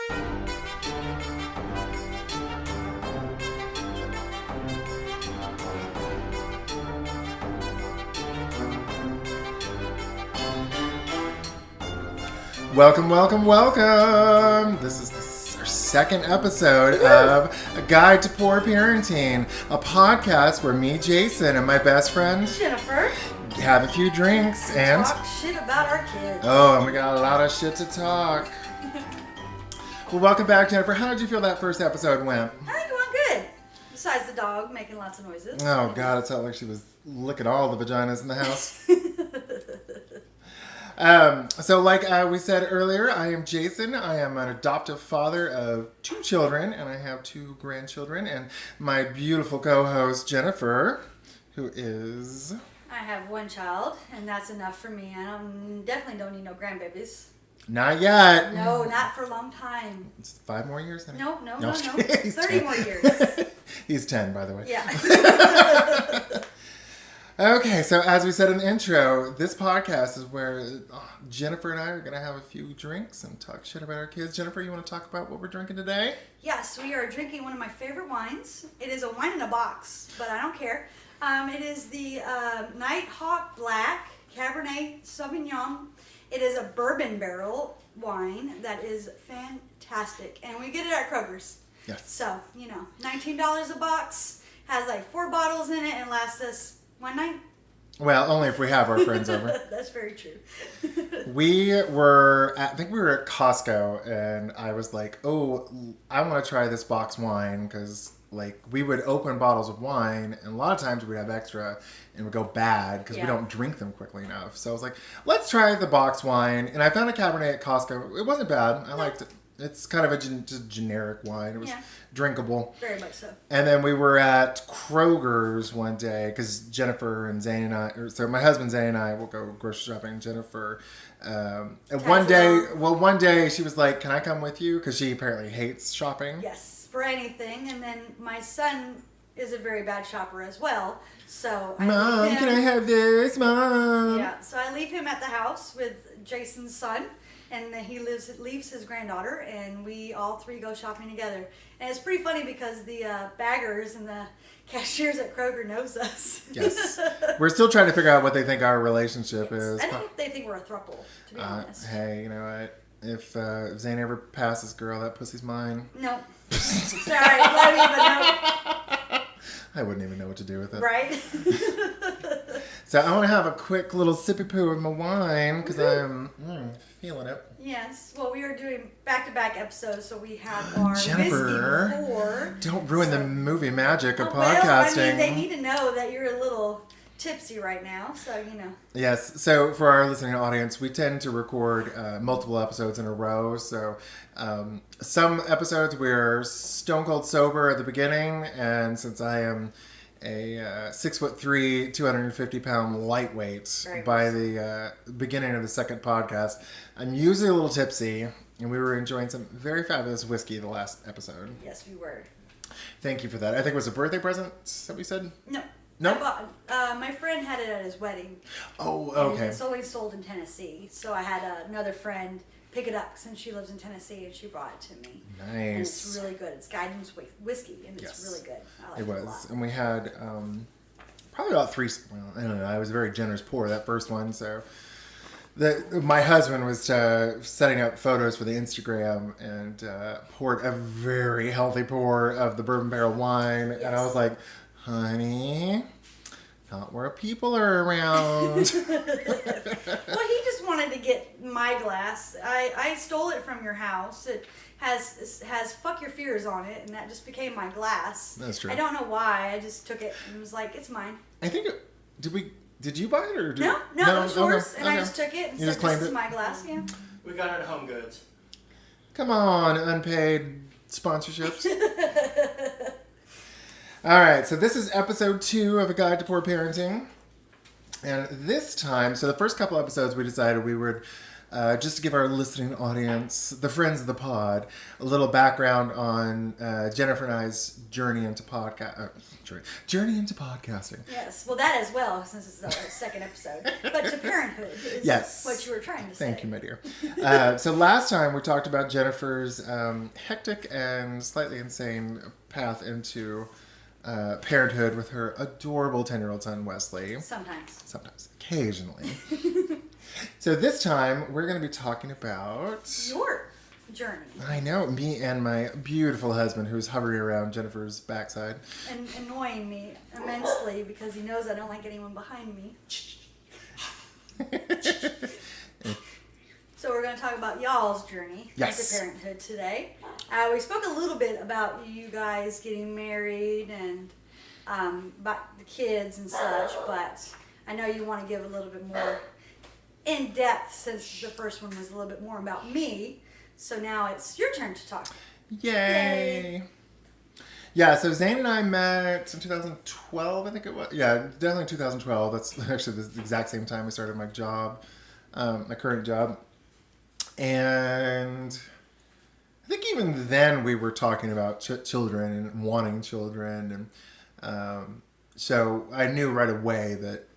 Welcome, welcome, welcome! This is our second episode of A Guide to Poor Parenting, a podcast where me, Jason, and my best friend Jennifer have a few drinks and talk shit about our kids. Oh, and we got a lot of shit to talk. Well, welcome back, Jennifer. How did you feel that first episode went? I think it went good. Besides the dog making lots of noises. Oh, God, it sounded like she was licking all the vaginas in the house. So like we said earlier, I am Jason. I am an adoptive father of 2 children, and I have 2 grandchildren. And my beautiful co-host, Jennifer, who is... I have 1 child, and that's enough for me. I definitely don't need no grandbabies. Not yet. No, not for a long time. It's 5 more years, honey? No. He's 30 more years. He's 10, by the way. Yeah. Okay, so as we said in the intro, this podcast is where Jennifer and I are going to have a few drinks and talk shit about our kids. Jennifer, you want to talk about what we're drinking today? Yes, we are drinking one of my favorite wines. It is a wine in a box, but I don't care. It is the Nighthawk Black Cabernet Sauvignon. It is a bourbon barrel wine that is fantastic, and we get it at Kroger's. Yes. So, $19 a box, has like 4 bottles in it, and lasts us one night. Well, only if we have our friends over. That's very true. I think we were at Costco, and I was like, oh, I want to try this box wine, because like we would open bottles of wine, and a lot of times we'd have extra, and it would go bad, because we don't drink them quickly enough. So I was like, let's try the box wine, and I found a Cabernet at Costco. It wasn't bad. I liked it. It's kind of a generic wine. It was drinkable. Very much so. And then we were at Kroger's one day because Jennifer and Zane and I, so my husband Zane and I will go grocery shopping. Jennifer, and one day she was like, "Can I come with you?" Because she apparently hates shopping. Yes, for anything. And then my son is a very bad shopper as well. So Mom, can I have this, Mom? Yeah. So I leave him at the house with Jason's son. And then he leaves his granddaughter, and we all 3 go shopping together. And it's pretty funny because the baggers and the cashiers at Kroger knows us. Yes. We're still trying to figure out what they think our relationship is. I think they think we're a throuple, to be honest. Hey, you know what? If Zane ever passes girl, that pussy's mine. No. Sorry, love you, but no. I wouldn't even know what to do with it. Right? So I want to have a quick little sippy poo of my wine because I'm feeling it. Yes. Well, we are doing back-to-back episodes, so we have our Jennifer, whiskey before. Don't ruin the movie magic of podcasting. Well, I mean, they need to know that you're a little tipsy right now, so Yes. So for our listening audience, we tend to record multiple episodes in a row. So some episodes we're stone cold sober at the beginning, and since I am a 6'3", 250-pound lightweight by the beginning of the second podcast, I'm usually a little tipsy, and we were enjoying some very fabulous whiskey the last episode. Yes, we were. Thank you for that. I think it was a birthday present that we said? No. No? My friend had it at his wedding. Oh, okay. And it's always sold in Tennessee, so I had another friend pick it up since she lives in Tennessee, and she brought it to me. Nice. And it's really good. It's Guidance whiskey, and it's really good. I like it was. A lot. And we had probably about 3, I don't know, I was very generous pour that first one, so my husband was setting up photos for the Instagram and poured a very healthy pour of the bourbon barrel wine, and I was like, honey, not where people are around. Well, he just wanted to get my glass. I stole it from your house. It has "fuck your fears" on it, and that just became my glass. That's true. I don't know why. I just took it and was like, "It's mine." I think did you buy it or no, it was yours, okay. and I just took it and said, "This is my glass." Yeah. We got it at Home Goods. Come on, unpaid sponsorships. All right, so this is episode 2 of A Guide to Poor Parenting. And this time, so the first couple episodes we decided we would just to give our listening audience, the friends of the pod, a little background on Jennifer and I's journey into journey into podcasting. Yes, well, that as well, since it's our second episode. But to parenthood is yes. what you were trying to say. Thank you, my dear. So last time we talked about Jennifer's hectic and slightly insane path into parenthood with her adorable 10-year-old son, Wesley. Sometimes. Occasionally. So this time, we're going to be talking about... your journey. I know, me and my beautiful husband who's hovering around Jennifer's backside. And annoying me immensely because he knows I don't like anyone behind me. So we're going to talk about y'all's journey into parenthood today. We spoke a little bit about you guys getting married and about the kids and such, but I know you want to give a little bit more in depth since the first one was a little bit more about me. So now it's your turn to talk. Yay! Yeah, so Zane and I met in 2012, I think it was. Yeah, definitely 2012. That's actually the exact same time I started my job, my current job. And I think even then we were talking about children and wanting children. And so I knew right away that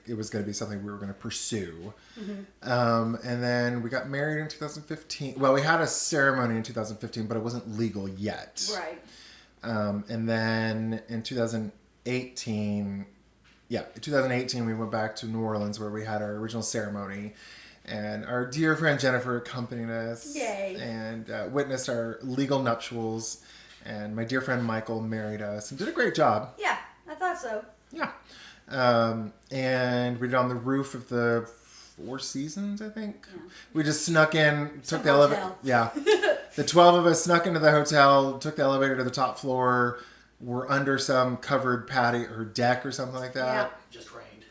it was going to be something we were going to pursue. Mm-hmm. And then we got married in 2015. Well, we had a ceremony in 2015, but it wasn't legal yet. Right. And then in 2018, we went back to New Orleans where we had our original ceremony. And our dear friend Jennifer accompanied us. Yay. And witnessed our legal nuptials. And my dear friend Michael married us and did a great job. Yeah, I thought so. Yeah. And we did on the roof of the Four Seasons, I think. Yeah. We just snuck in, took the elevator. Yeah. The 12 of us snuck into the hotel, took the elevator to the top floor. We're under some covered patio or deck or something like that. Yeah. Just rained.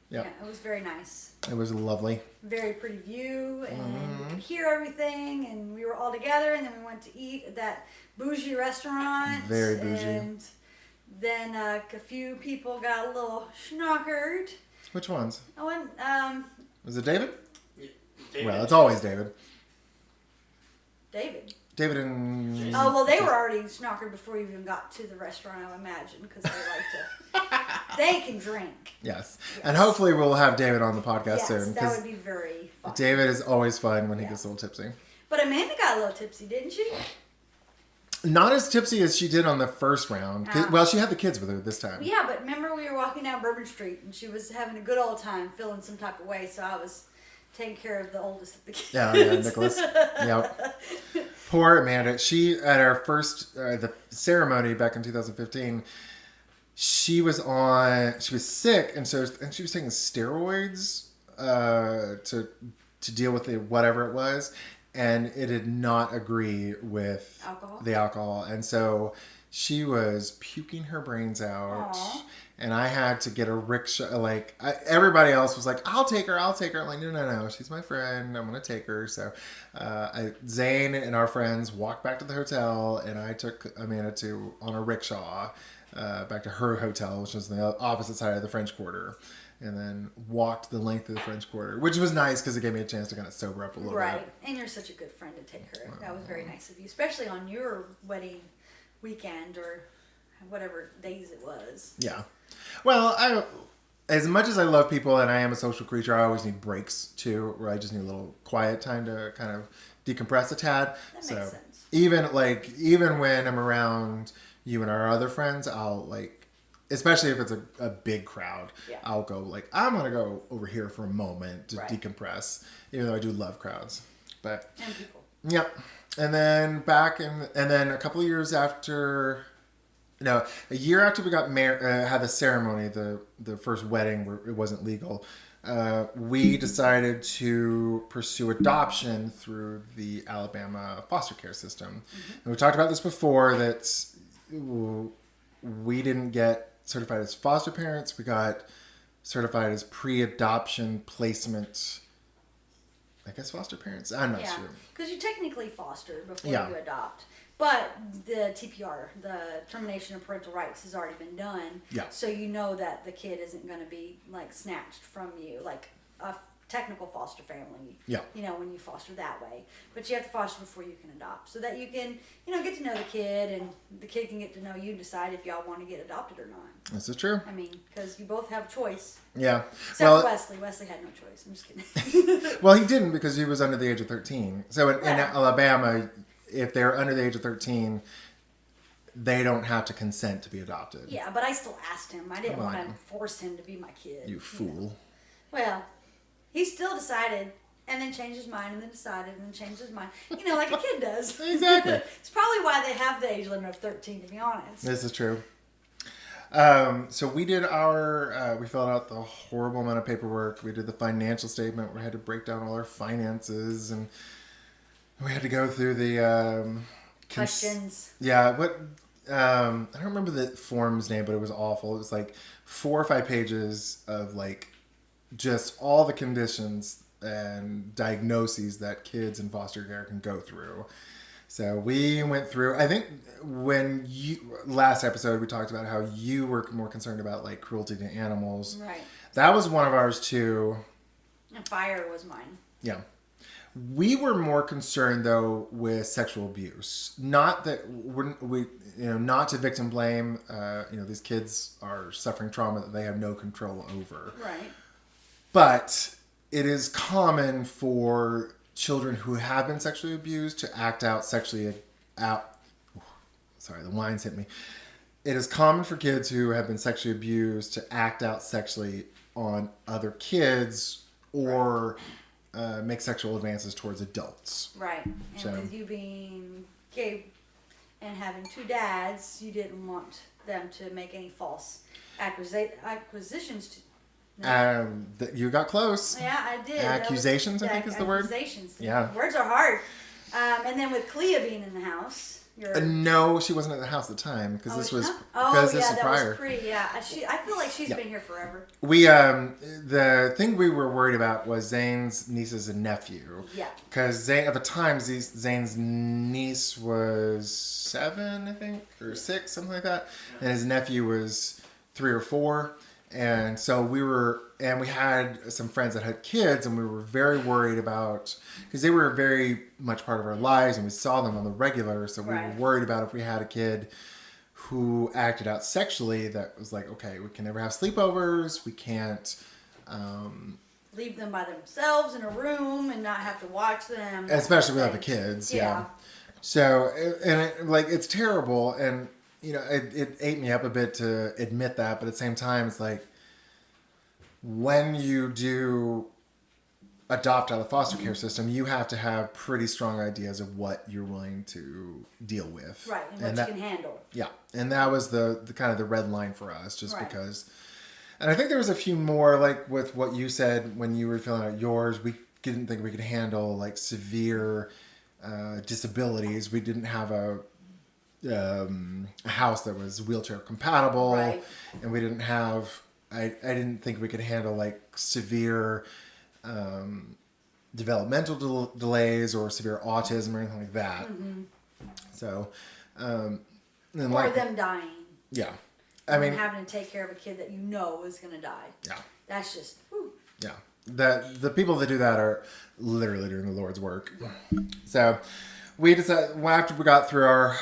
Yeah. Yeah, it was very nice. It was lovely. Very pretty view, and you could hear everything, and we were all together, and then we went to eat at that bougie restaurant. Very bougie. And then a few people got a little schnockered. Which ones? I went, Was it David? Yeah, David. Well, it's always David. David. David and... Jason. Oh, well, they were already schnockered before we even got to the restaurant, I would imagine, because they like to... They can drink. Yes. And hopefully we'll have David on the podcast Yes, soon. that would be very fun. David is always fun when he gets a little tipsy. But Amanda got a little tipsy, didn't she? Not as tipsy as she did on the first round. Well, she had the kids with her this time. Yeah, but remember we were walking down Bourbon Street, and she was having a good old time, feeling some type of way, so I was taking care of the oldest of the kids. Yeah, Nicholas. Yep. Poor Amanda. She, at our first, the ceremony back in 2015, she was sick, and she was taking steroids to deal with whatever it was, and it did not agree with the alcohol, and so she was puking her brains out. Aww. And I had to get a rickshaw. Everybody else was like, I'll take her. I'm like, no, she's my friend. I'm gonna take her. So Zane and our friends walked back to the hotel, and I took Amanda on a rickshaw back to her hotel, which was on the opposite side of the French Quarter, and then walked the length of the French Quarter, which was nice because it gave me a chance to kind of sober up a little bit. Right, and you're such a good friend to take her. That was very nice of you, especially on your wedding weekend or whatever days it was. Yeah. Well, as much as I love people and I am a social creature, I always need breaks too, where I just need a little quiet time to kind of decompress a tad. That makes sense. Even when I'm around you and our other friends, I'll especially if it's a big crowd, I'll go I'm gonna go over here for a moment to decompress, even though I do love crowds. And people. Yep. And then a couple of years after. No, a year after we got married, had the ceremony, the first wedding where it wasn't legal, we decided to pursue adoption through the Alabama foster care system. Mm-hmm. And we talked about this before, that we didn't get certified as foster parents. We got certified as pre-adoption placement, I guess, foster parents. I'm not sure. Because you technically foster before you adopt. But the TPR, the termination of parental rights, has already been done. Yeah. So you know that the kid isn't going to be snatched from you. Like a technical foster family. Yeah. You know, when you foster that way. But you have to foster before you can adopt. So that you can, you know, get to know the kid and the kid can get to know you and decide if y'all want to get adopted or not. This is true. I mean, because you both have a choice. Yeah. Except for Wesley. Wesley had no choice. I'm just kidding. Well, he didn't because he was under the age of 13. So in Alabama, if they're under the age of 13, they don't have to consent to be adopted. Yeah, but I still asked him. I didn't want to force him to be my kid. You fool. Well, he still decided and then changed his mind and then decided and then changed his mind. You know, like a kid does. Exactly. It's probably why they have the age limit of 13, to be honest. This is true. So we did we filled out the horrible amount of paperwork. We did the financial statement. We had to break down all our finances and we had to go through the, questions. Yeah. I don't remember the form's name, but it was awful. It was like 4 or 5 pages of like just all the conditions and diagnoses that kids in foster care can go through. So we went through, I think last episode we talked about how you were more concerned about like cruelty to animals. Right. That was one of ours too. And fire was mine. Yeah. We were more concerned though with sexual abuse. Not that not to victim blame. These kids are suffering trauma that they have no control over. Right. But it is common for children who have been sexually abused to act out sexually out. Sorry, the lines hit me. It is common for kids who have been sexually abused to act out sexually on other kids or make sexual advances towards adults. Right. And with you being gay and having 2 dads, you didn't want them to make any false acquisitions to... No. You got close. Yeah, I did. Accusations, I think is the word. Accusations. Yeah. Words are hard. And then with Clea being in the house. No, she wasn't at the house at the time because this was prior. Was pre. Yeah, I feel like she's been here forever. We the thing we were worried about was Zane's nieces and nephew. Yeah. Because at the time Zane's niece was 7, I think, or 6, something like that, and his nephew was 3 or 4. And so we had some friends that had kids, and we were very worried about, because they were very much part of our lives, and we saw them on the regular, so we were worried about if we had a kid who acted out sexually, that was like, okay, we can never have sleepovers, we can't... leave them by themselves in a room and not have to watch them. Especially without the kids, yeah. So, it's terrible, and... it ate me up a bit to admit that, but at the same time, it's like when you do adopt out of the foster care system, you have to have pretty strong ideas of what you're willing to deal with. Right, and what you can handle. Yeah, and that was the kind of the red line for us, just because. And I think there was a few more, like with what you said when you were filling out yours, we didn't think we could handle like severe disabilities. We didn't have a house that was wheelchair compatible, and we didn't have. I didn't think we could handle like severe developmental delays or severe autism or anything like that. Mm-hmm. So, or them dying. Yeah, having to take care of a kid that you know is going to die. Yeah, that's just. Whew. Yeah, the people that do that are literally doing the Lord's work. So. We decided after we got through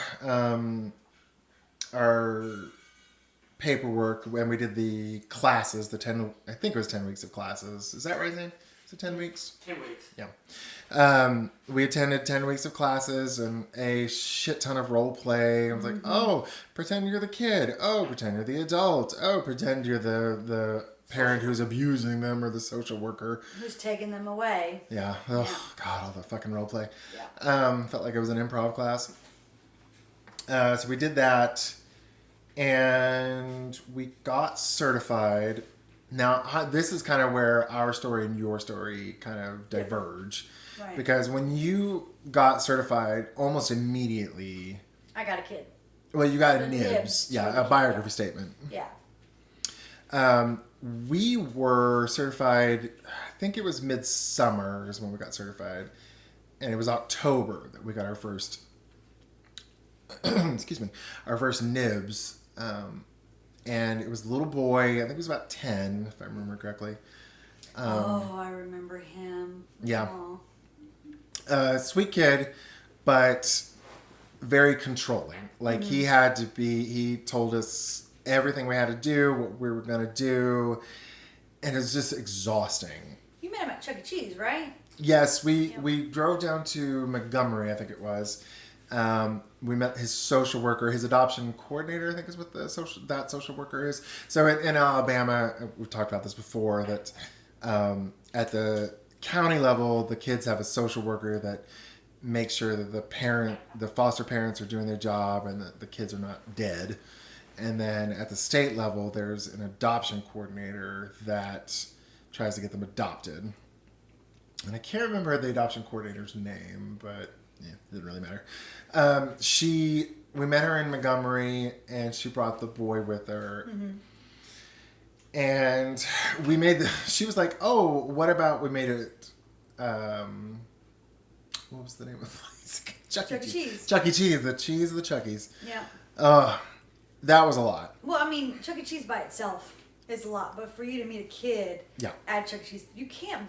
our paperwork when we did the classes, I think it was 10 weeks of classes. Is that right, Zane? Is it 10 weeks? 10 weeks. Yeah. We attended 10 weeks of classes and a shit ton of role play. I was like, oh, pretend you're the kid. Oh, pretend you're the adult. Oh, pretend you're the parent who's abusing them or the social worker who's taking them away. Yeah. Oh God, all the fucking role play. Yeah. Felt like it was an improv class. So we did that, and we got certified. Now this is kind of where our story and your story kind of diverge, because when you got certified, almost immediately, I got a kid. Well, you got a NIBS, a biography statement. Yeah. We were certified, I think it was midsummer is when we got certified. And it was October that we got our first, our first NIBS. And it was a little boy, I think he was about 10, if I remember correctly. I remember him. Yeah. Aw. Sweet kid, but very controlling. Like he told us everything we had to do, what we were going to do, and it's just exhausting. You met him at Chuck E. Cheese, right? Yes, we drove down to Montgomery, I think it was. We met his social worker, his adoption coordinator, I think is what that social worker is. So in Alabama, we've talked about this before, that at the county level, the kids have a social worker that makes sure that the foster parents are doing their job and that the kids are not dead. And then at the state level, there's an adoption coordinator that tries to get them adopted. And I can't remember the adoption coordinator's name, but yeah, it doesn't really matter. We met her in Montgomery, and she brought the boy with her. Mm-hmm. And she was like, oh, what about we made it, what was the name of the place? Chuck E. Cheese. Chuck E. Cheese, the cheese of the Chuckies. Yeah. That was a lot. Well, I mean, Chuck E. Cheese by itself is a lot, but for you to meet a kid at Chuck E. Cheese, you can't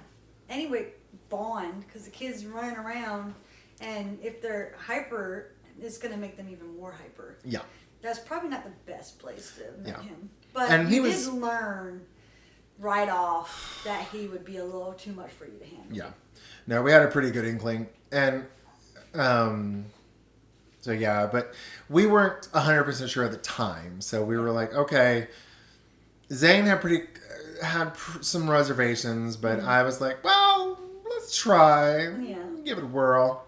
anyway bond because the kid's running around, and if they're hyper, it's going to make them even more hyper. Yeah. That's probably not the best place to meet him. But he did learn right off that he would be a little too much for you to handle. Yeah. No, we had a pretty good inkling. And so yeah, but we weren't 100% sure at the time. So we were like, okay, Zane had some reservations, but I was like, well, let's try. Yeah. Give it a whirl.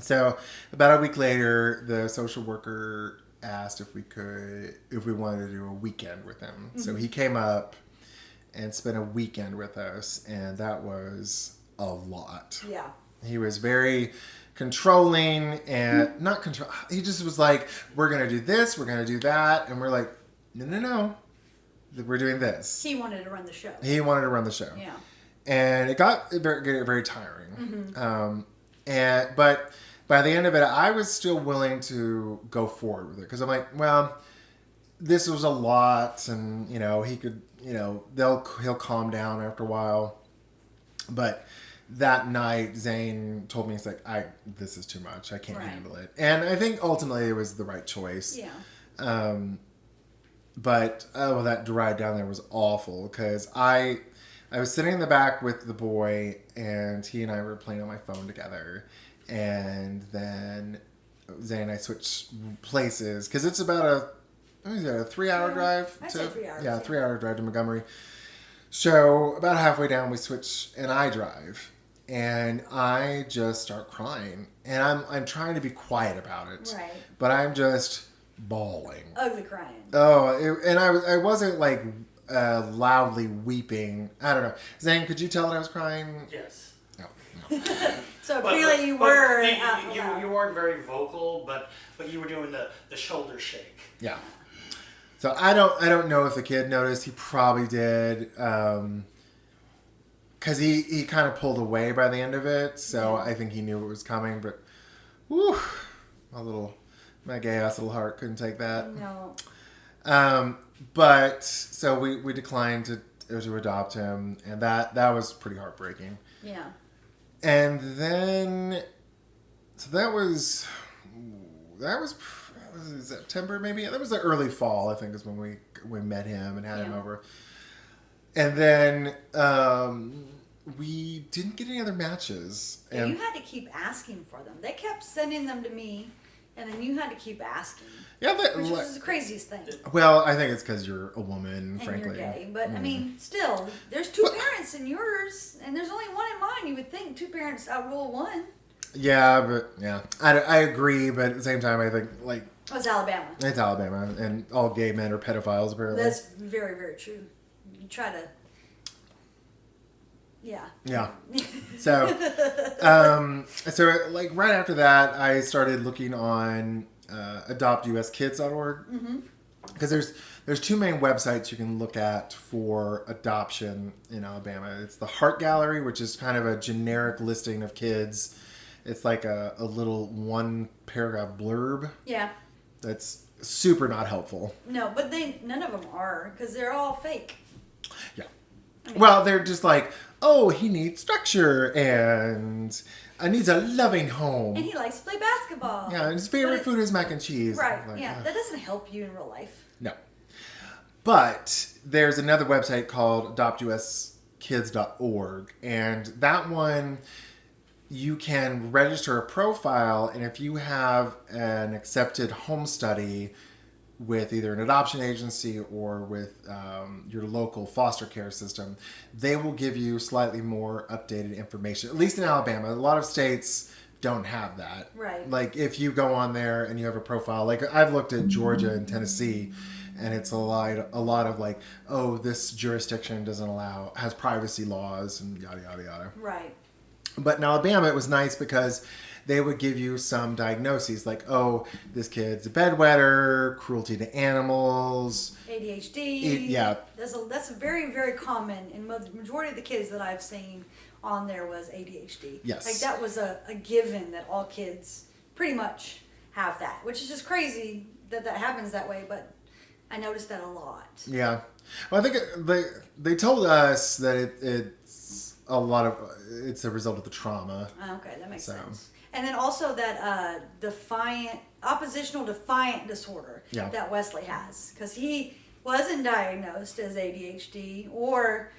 So about a week later, the social worker asked if we wanted to do a weekend with him. Mm-hmm. So he came up and spent a weekend with us, and that was a lot. Yeah. He was very controlling and not control. He just was like, we're going to do this, we're going to do that. And we're like, no. We're doing this. He wanted to run the show. Yeah. And it got very, very tiring. Mm-hmm. But by the end of it, I was still willing to go forward with it. Because I'm like, well, this was a lot. And, he could, he'll calm down after a while. But that night, Zane told me, he's like, this is too much. I can't handle it. And I think ultimately it was the right choice. Yeah. But that ride down there was awful because I was sitting in the back with the boy, and he and I were playing on my phone together. And then Zane and I switched places because it's about a 3-hour drive. I'd say 3 hours. Yeah, 3-hour drive to Montgomery. So about halfway down, we switch, and I drive, and I just start crying, and I'm trying to be quiet about it, right? But I'm just bawling, ugly crying. And I wasn't like loudly weeping. I don't know. Zane, could you tell that I was crying? Yes. No. So clearly you were. You weren't very vocal, but you were doing the shoulder shake. Yeah. So I don't know if the kid noticed. He probably did, because he kind of pulled away by the end of it. So I think he knew it was coming. But, whew, my gay ass little heart couldn't take that. No. But so we declined to adopt him, and that was pretty heartbreaking. Yeah. And then, so that was September maybe. That was the early fall, I think, is when we met him and had him over. And then we didn't get any other matches. Yeah, you had to keep asking for them. They kept sending them to me, and then you had to keep asking. Yeah, which was the craziest thing. Well, I think it's because you're a woman, and frankly. You're gay, but I mean, still, there's two parents in yours, and there's only one in mine. You would think 2 parents outrule 1. Yeah, but I agree, but at the same time, I think it's Alabama. It's Alabama, and all gay men are pedophiles, apparently. That's very, very true. You try to. Yeah. Yeah. So, like right after that, I started looking on adoptuskids.org because there's 2 main websites you can look at for adoption in Alabama. It's the Heart Gallery, which is kind of a generic listing of kids. It's like a little 1-paragraph blurb. Yeah. That's super not helpful. No, but none of them are because they're all fake. Yeah. Well, they're just like, oh, he needs structure and needs a loving home. And he likes to play basketball. Yeah, and his favorite food is mac and cheese. Right, Like, yeah. That doesn't help you in real life. No. But there's another website called adoptuskids.org, and that one, you can register a profile, and if you have an accepted home study with either an adoption agency or with your local foster care system, they will give you slightly more updated information. At least in Alabama, a lot of states don't have that. Right. Like if you go on there and you have a profile, like I've looked at Georgia and Tennessee, and it's a lot of like, oh, this jurisdiction has privacy laws and yada yada yada. Right. But in Alabama, it was nice because they would give you some diagnoses like, oh, this kid's a bedwetter, cruelty to animals, ADHD. Yeah. That's very, very common. And the majority of the kids that I've seen on there was ADHD. Yes. Like that was a given that all kids pretty much have that, which is just crazy that happens that way. But I noticed that a lot. Yeah. Well, I think they told us that it's a result of the trauma. Okay, that makes sense. And then also that oppositional defiant disorder that Wesley has, because he wasn't diagnosed as ADHD or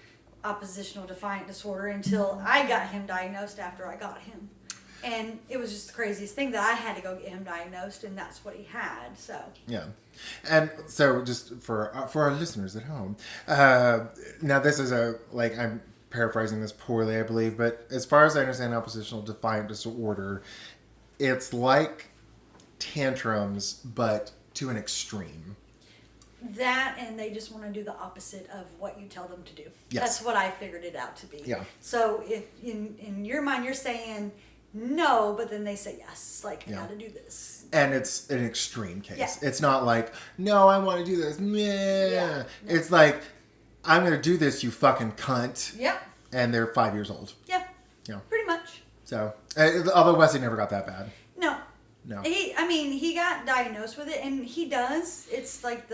oppositional defiant disorder until I got him diagnosed after I got him. And it was just the craziest thing that I had to go get him diagnosed, and that's what he had. So yeah, and so just for our listeners at home, now this is I'm paraphrasing this poorly, I believe, but as far as I understand oppositional defiant disorder, it's like tantrums, but to an extreme. That, and they just want to do the opposite of what you tell them to do. Yes. That's what I figured it out to be. Yeah. So if in your mind you're saying no, but then they say yes, like I gotta do this. And it's an extreme case. Yeah. It's not like, no, I want to do this. Yeah. No. It's like, I'm going to do this, you fucking cunt. Yep. And they're 5 years old. Yep. Yeah. Pretty much. So, although Wesley never got that bad. No. No. He got diagnosed with it, and he does. It's like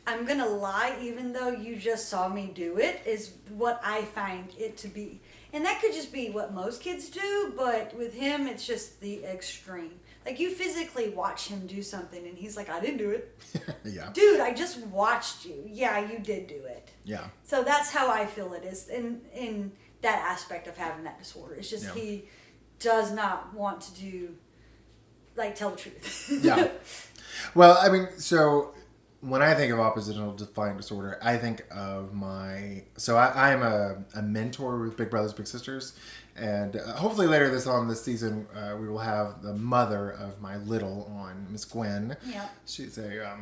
I'm going to lie even though you just saw me do it is what I find it to be. And that could just be what most kids do, but with him, it's just the extreme. Like, you physically watch him do something, and he's like, I didn't do it. Yeah. Dude, I just watched you. Yeah, you did do it. Yeah. So that's how I feel it is in that aspect of having that disorder. It's just he does not want to tell the truth. Yeah. Well, I mean, so when I think of oppositional defiant disorder, I think of I am a mentor with Big Brothers Big Sisters, and hopefully later this season we will have the mother of my little on, Miss Gwen. Yeah. She's a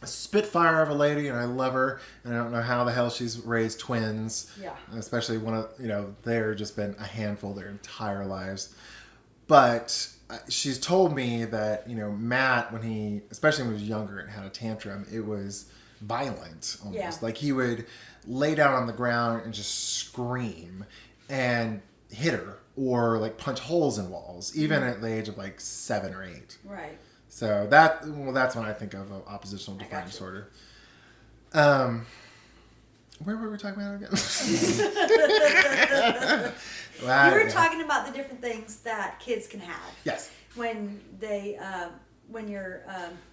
spitfire of a lady, and I love her, and I don't know how the hell she's raised twins. Yeah. Especially they're just been a handful their entire lives. But she's told me that, Matt, especially when he was younger and had a tantrum, it was violent almost. Yeah. Like he would lay down on the ground and just scream and hit her or like punch holes in walls, even at the age of 7 or 8. Right. So that's when I think of oppositional defiant disorder. Where were we talking about again? You were talking about the different things that kids can have. Yes. When you're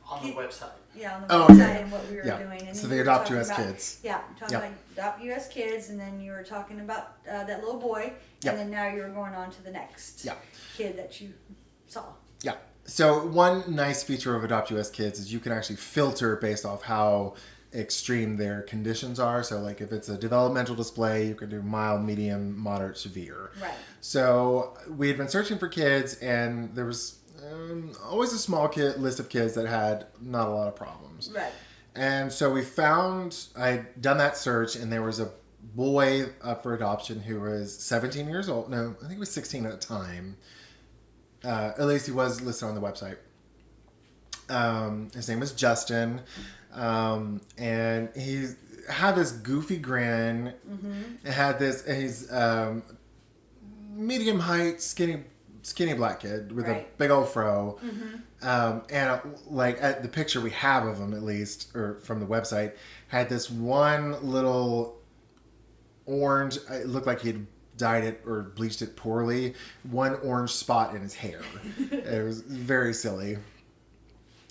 on the website. Yeah, on the website and what we were doing. And so they adopt U.S. kids. Yeah, talking about adopt U.S. kids, and then you were talking about that little boy, and then now you were going on to the next kid that you saw. Yeah. So one nice feature of Adopt U.S. Kids is you can actually filter based off how extreme their conditions are. So like if it's a developmental display, you can do mild, medium, moderate, severe. Right. So we had been searching for kids, and there was always a small list of kids that had not a lot of problems. Right. And so I'd done that search, and there was a boy up for adoption who was 17 years old. No, I think he was 16 at the time. At least he was listed on the website. His name was Justin. And he had this goofy grin. Mm-hmm. He's medium height, skinny black kid with a big old fro. Mm-hmm. And at the picture we have of him, at least, or from the website, had this one little orange. It looked like he'd dyed it or bleached it poorly. One orange spot in his hair. It was very silly.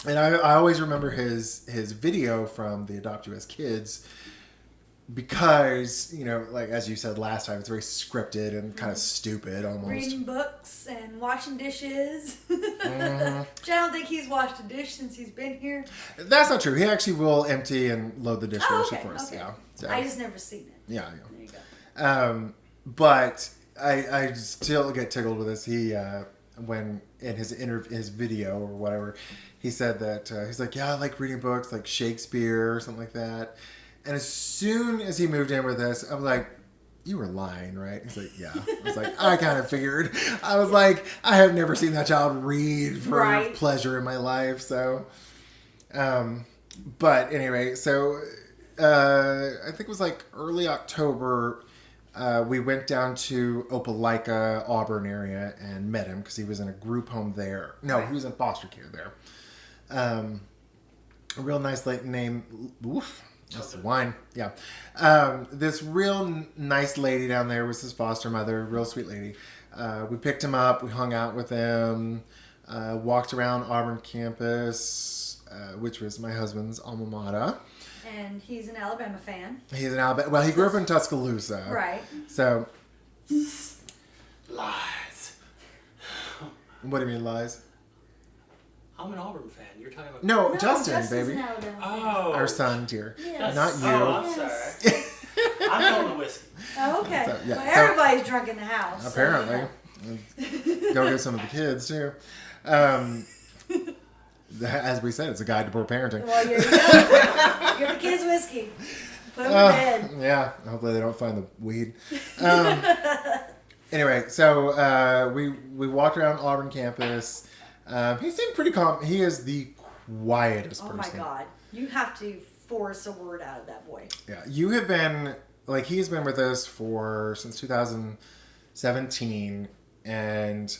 And I always remember his video from the Adopt US Kids because, you know, like as you said last time, it's very scripted and kind of stupid almost. Reading books and washing dishes. Which I don't think he's washed a dish since he's been here. That's not true. He actually will empty and load the dishwasher for us. Okay. Yeah. So, I just never seen it. yeah. There you go. But I still get tickled with this. He when in his video or whatever, he said that he's like, yeah, I like reading books like Shakespeare or something like that. And as soon as he moved in with us, I'm like, you were lying, right? He's like, yeah. I was like, I kind of figured. I was like, I have never seen that child read for pleasure in my life. So, but anyway, so I think it was like early October. We went down to Opelika, Auburn area and met him because he was in a group home there. No, he was in foster care there. A real nice lady named... Oof, that's the wine. Yeah. This real nice lady down there was his foster mother. Real sweet lady. We picked him up. We hung out with him. Walked around Auburn campus, which was my husband's alma mater. And he's an Alabama fan. He's an Alabama... Well, he grew up in Tuscaloosa. Right. So... Lies. What do you mean, lies? I'm an Auburn fan. You're talking about... No, Justin, Justin's baby. an Alabama fan. Oh. Our son, dear. Yes. Not you. Oh, I'm Yes. sorry. I'm calling the whiskey. Oh, okay. So, yeah, Well, so- everybody's drunk in the house. so, Apparently. Go get some of the kids, too. As we said, it's a guide to poor parenting. Well, here you go. Give the kids whiskey. Put them to bed. Yeah, hopefully they don't find the weed. Anyway, so we walked around Auburn campus. He seemed pretty calm. He is the quietest Oh person. my God. You have to force a word out of that boy. Yeah, you have been, like, he's been with us since 2017, and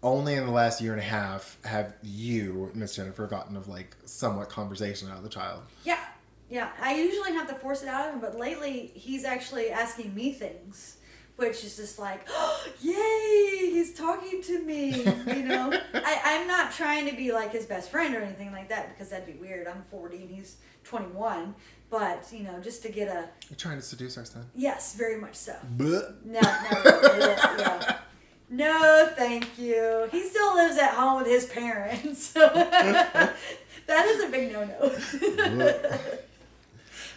only in the last year and a half have you, Miss Jennifer, gotten of, like, somewhat conversation out of the child. Yeah. Yeah. I usually have to force it out of him, but lately he's actually asking me things, which is just like, oh, yay, he's talking to me, you know? I'm not trying to be like his best friend or anything like that because that'd be weird. I'm 40 and he's 21, but, you know, just to get a... You're trying to seduce our son? Yes, very much so. Blech. No, yeah. No, thank you. He still lives at home with his parents. That is a big no-no.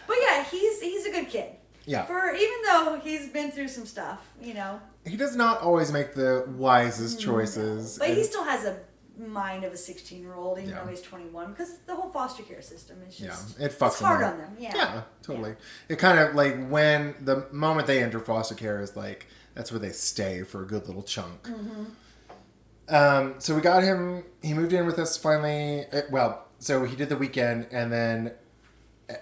But yeah, he's a good kid. Yeah. Even though he's been through some stuff, you know. He does not always make the wisest choices. But he and- still has a mind of a 16-year-old, even Yeah. though he's 21, because the whole foster care system is just it fucks it's hard them up. on them. Yeah. Yeah, totally. It kind of like when the moment they enter foster care is like that's where they stay for a good little chunk. So we got him. He moved in with us finally. So he did the weekend, and then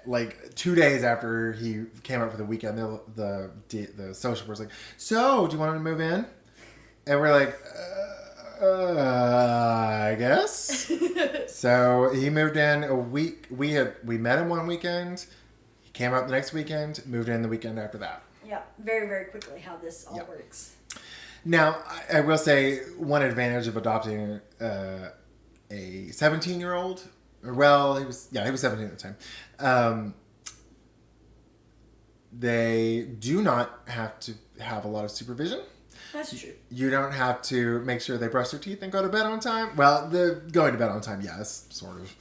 like 2 days after he came up for the weekend, the social was like, "So, do you want him to move in?" And we're like, I guess. So he moved in a week. We met him one weekend. He came up the next weekend. Moved in the weekend after that. Yeah, very, very quickly how this all works. Now, I will say one advantage of adopting a 17-year-old. Well, he was 17 at the time. They do not have to have a lot of supervision. That's true. You don't have to make sure they brush their teeth and go to bed on time. Well, the going to bed on time, yes, sort of.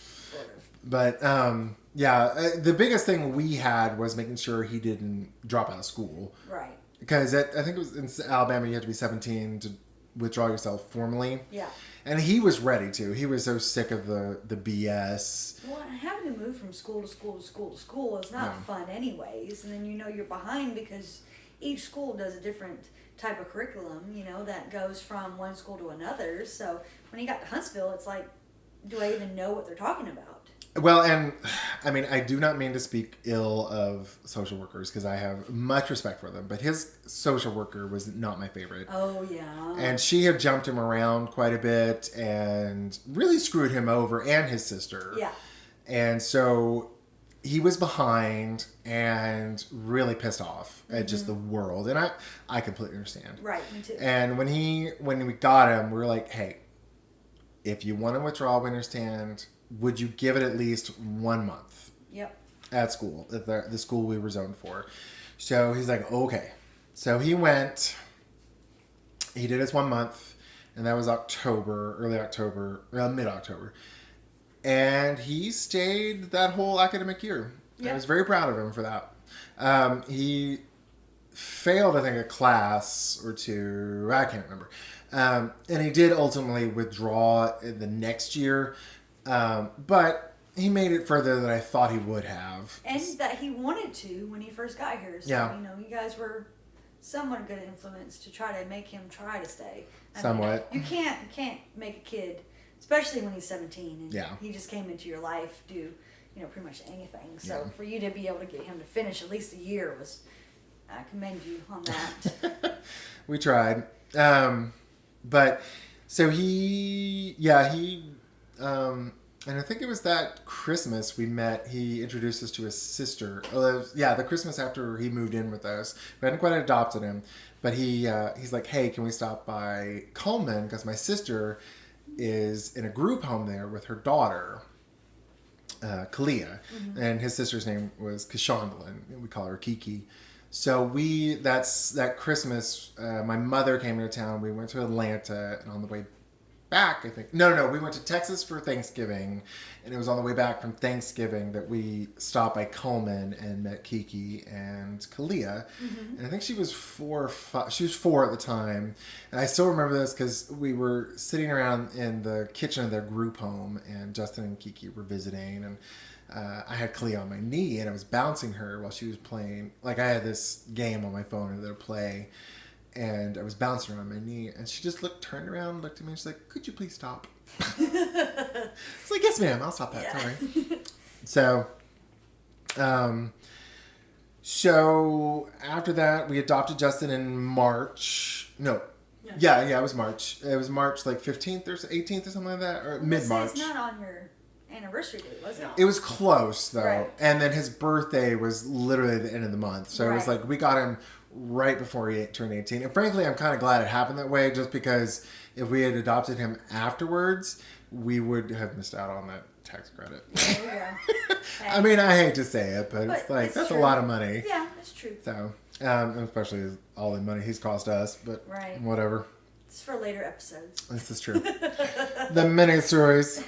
But the biggest thing we had was making sure he didn't drop out of school. Right. Because I think it was in Alabama, you had to be 17 to withdraw yourself formally. Yeah. And he was ready to. He was so sick of the BS. Well, having to move from school to school to school to school is not fun anyways. And then you're behind because each school does a different type of curriculum, that goes from one school to another. So when he got to Huntsville, it's like, do I even know what they're talking about? Well, and I mean, I do not mean to speak ill of social workers because I have much respect for them, but his social worker was not my favorite. Oh, yeah. And she had jumped him around quite a bit and really screwed him over and his sister. Yeah. And so he was behind and really pissed off at just the world. And I completely understand. Right, me too. And when we got him, we were like, hey, if you want to withdraw, we understand. Would you give it at least 1 month? Yep. At school, at the school we were zoned for. So he's like, okay. So he went, he did his 1 month, and that was mid-October. And he stayed that whole academic year. Yep. I was very proud of him for that. He failed, I think, a class or two. I can't remember. And he did ultimately withdraw in the next year. But he made it further than I thought he would have. And that he wanted to when he first got here. So, Yeah. you guys were somewhat good influence to try to make him try to stay. Somewhat. You can't make a kid, especially when he's 17 and Yeah. he just came into your life, do pretty much anything. So Yeah. for you to be able to get him to finish at least a year I commend you on that. We tried. But so and I think it was that Christmas we met. He introduced us to his sister. The Christmas after he moved in with us. We hadn't quite adopted him, but he's like, hey, can we stop by Coleman? Because my sister is in a group home there with her daughter, Kalia. And his sister's name was Kishondalin. We call her Kiki. So that Christmas, my mother came into town. We went to Atlanta, and on the way back, I think. No, we went to Texas for Thanksgiving, and it was on the way back from Thanksgiving that we stopped by Coleman and met Kiki and Kalia. And I think she was 4 or 5. She was 4 at the time, and I still remember this because we were sitting around in the kitchen of their group home, and Justin and Kiki were visiting, and I had Kalia on my knee, and I was bouncing her while she was playing. Like, I had this game on my phone that I play. And I was bouncing her on my knee, and she just turned around, looked at me, and she's like, could you please stop? It's like, yes, ma'am, I'll stop that, sorry. So after that, we adopted Justin in March. No. Yeah, it was March. It was March, like, 15th or 18th or something like that, or mid-March. It's not on your anniversary date, was it? It was close, though. Right. And then his birthday was literally the end of the month. So it was like, we got him right before he turned 18. And frankly, I'm kind of glad it happened that way, just because if we had adopted him afterwards, we would have missed out on that tax credit. Yeah. I mean, I hate to say it, but it's like, that's true. A lot of money. Yeah, that's true. So, especially all the money he's cost us, but whatever. It's for later episodes. This is true. The mini stories.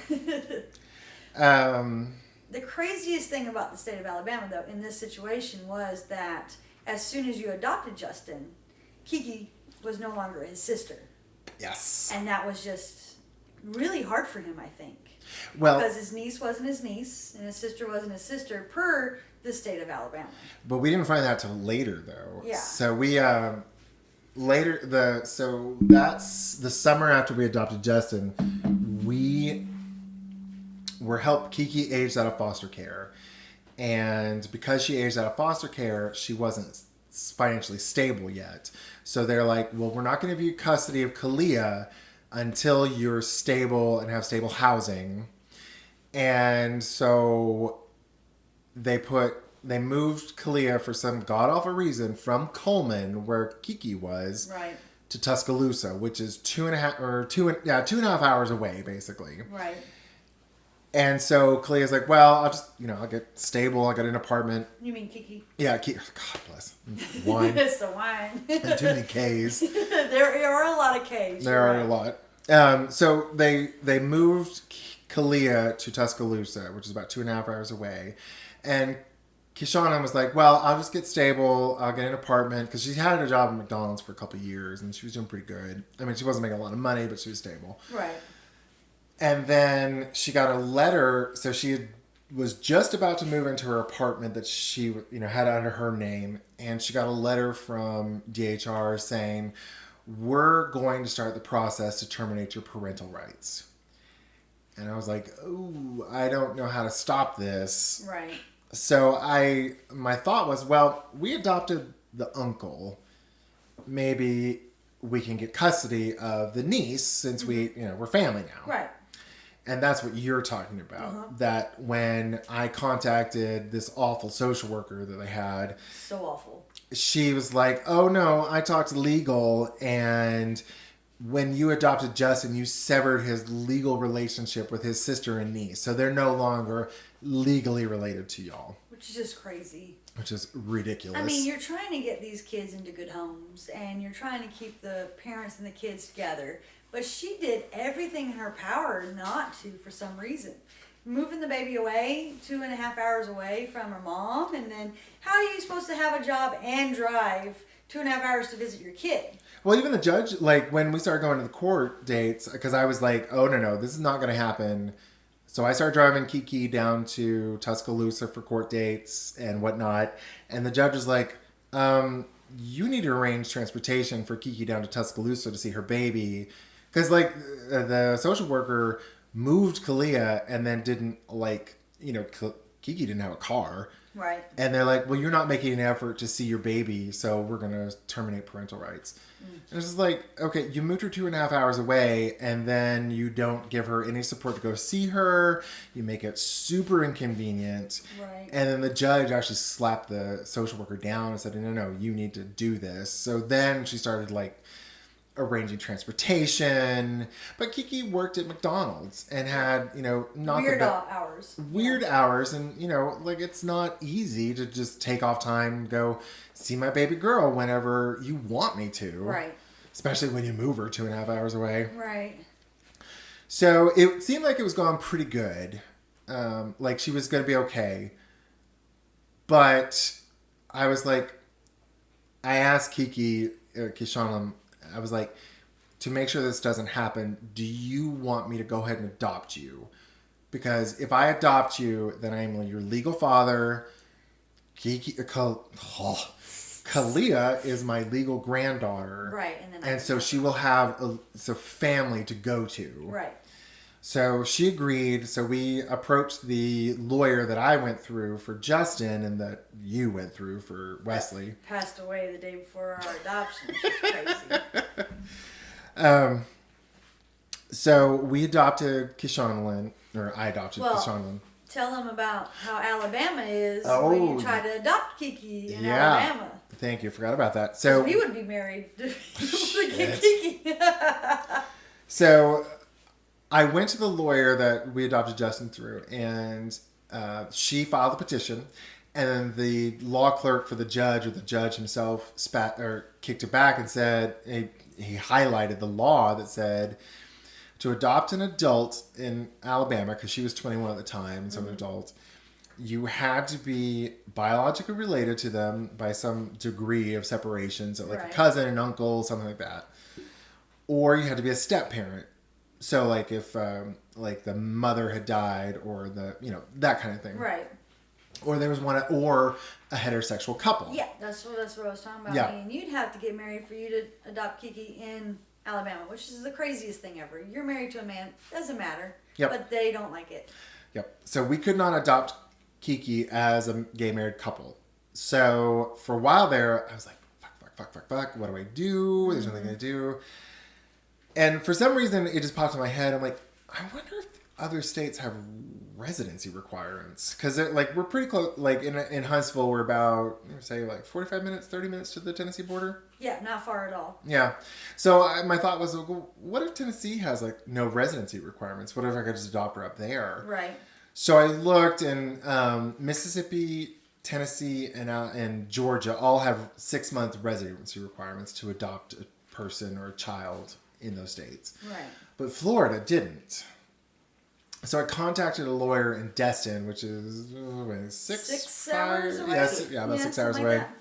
The craziest thing about the state of Alabama, though, in this situation was that as soon as you adopted Justin, Kiki was no longer his sister. Yes. And that was just really hard for him, I think. Well, because his niece wasn't his niece and his sister wasn't his sister per the state of Alabama. But we didn't find that till later, though. Yeah. So we that's the summer after we adopted Justin. We were helped. Kiki aged out of foster care. And because she aged out of foster care, she wasn't financially stable yet. So they're like, well, we're not going to give you custody of Kalia until you're stable and have stable housing. And so they moved Kalia for some god-awful reason from Coleman, where Kiki was, to Tuscaloosa, which is 2.5 hours away, basically. Right. And so Kalia's like, well, I'll get stable. I got an apartment. You mean Kiki? Yeah, God bless. Wine. It's the wine. And too many Ks. There are a lot of Ks. There are a lot. So they moved Kalia to Tuscaloosa, which is about 2.5 hours away. And Kishana was like, well, I'll just get stable. I'll get an apartment. Because she had a job at McDonald's for a couple of years, and she was doing pretty good. I mean, she wasn't making a lot of money, but she was stable. Right. And then she got a letter. So she was just about to move into her apartment that she had under her name. And she got a letter from DHR saying, we're going to start the process to terminate your parental rights. And I was like, oh, I don't know how to stop this. Right. So my thought was, well, we adopted the uncle. Maybe we can get custody of the niece since we're family now. Right. And that's what you're talking about. That when I contacted this awful social worker that I had, So awful. she was like, oh no, I talked to legal, and when you adopted Justin, you severed his legal relationship with his sister and niece. So they're no longer legally related to y'all. Which is just crazy. Which is ridiculous. I mean, you're trying to get these kids into good homes, and you're trying to keep the parents and the kids together. But she did everything in her power not to, for some reason. Moving the baby away, 2.5 hours away from her mom, and then how are you supposed to have a job and drive 2.5 hours to visit your kid? Well, even the judge, like, when we started going to the court dates, because I was like, oh, no, this is not going to happen. So I started driving Kiki down to Tuscaloosa for court dates and whatnot. And the judge was like, you need to arrange transportation for Kiki down to Tuscaloosa to see her baby. Because, like, the social worker moved Kalia and then didn't, like, Kiki didn't have a car. Right. And they're like, well, you're not making an effort to see your baby, so we're going to terminate parental rights. And it's just like, okay, you moved her 2.5 hours away, and then you don't give her any support to go see her. You make it super inconvenient. Right. And then the judge actually slapped the social worker down and said, no, you need to do this. So then she started, like, arranging transportation. But Kiki worked at McDonald's and had, not Weird the hours. Weird hours. And, like, it's not easy to just take off time and go see my baby girl whenever you want me to. Right. Especially when you move her 2.5 hours away. Right. So it seemed like it was going pretty good. Like she was going to be okay. But I was like, I asked Kiki, Kishanlam, I was like, to make sure this doesn't happen, do you want me to go ahead and adopt you? Because if I adopt you, then I am your legal father. Kalia is my legal granddaughter. Right. And so she will have a family to go to. Right. So she agreed. So we approached the lawyer that I went through for Justin and that you went through for Wesley. Passed away the day before our adoption. Which is crazy. So we adopted Kishanlin, or I adopted Kishanlin. Tell them about how Alabama is Oh. when you try to adopt Kiki in Alabama. Thank you. Forgot about that. So we would be married to Kiki. So I went to the lawyer that we adopted Justin through, and she filed a petition, and then the law clerk for the judge, or the judge himself, kicked it back and said he highlighted the law that said to adopt an adult in Alabama, because she was 21 at the time, and so an adult, you had to be biologically related to them by some degree of separation, so like a cousin, an uncle, something like that, or you had to be a step parent. So, like, if, like, the mother had died, or that kind of thing. Right. Or there was or a heterosexual couple. Yeah, that's what I was talking about. Yeah. I mean, you'd have to get married for you to adopt Kiki in Alabama, which is the craziest thing ever. You're married to a man, doesn't matter. Yep. But they don't like it. Yep. So we could not adopt Kiki as a gay married couple. So for a while there, I was like, fuck. What do I do? There's nothing to do. And for some reason, it just popped in my head. I'm like, I wonder if other states have residency requirements. Because we're pretty close. Like in Huntsville, we're about, say, like 45 minutes, 30 minutes to the Tennessee border. Yeah, not far at all. Yeah. So my thought was, well, what if Tennessee has like no residency requirements? What if I could just adopt her up there? Right. So I looked, and Mississippi, Tennessee, and Georgia all have 6-month residency requirements to adopt a person or a child in those states. Right. But Florida didn't. So I contacted a lawyer in Destin, which is 6 hours away. About 6 hours like away. that.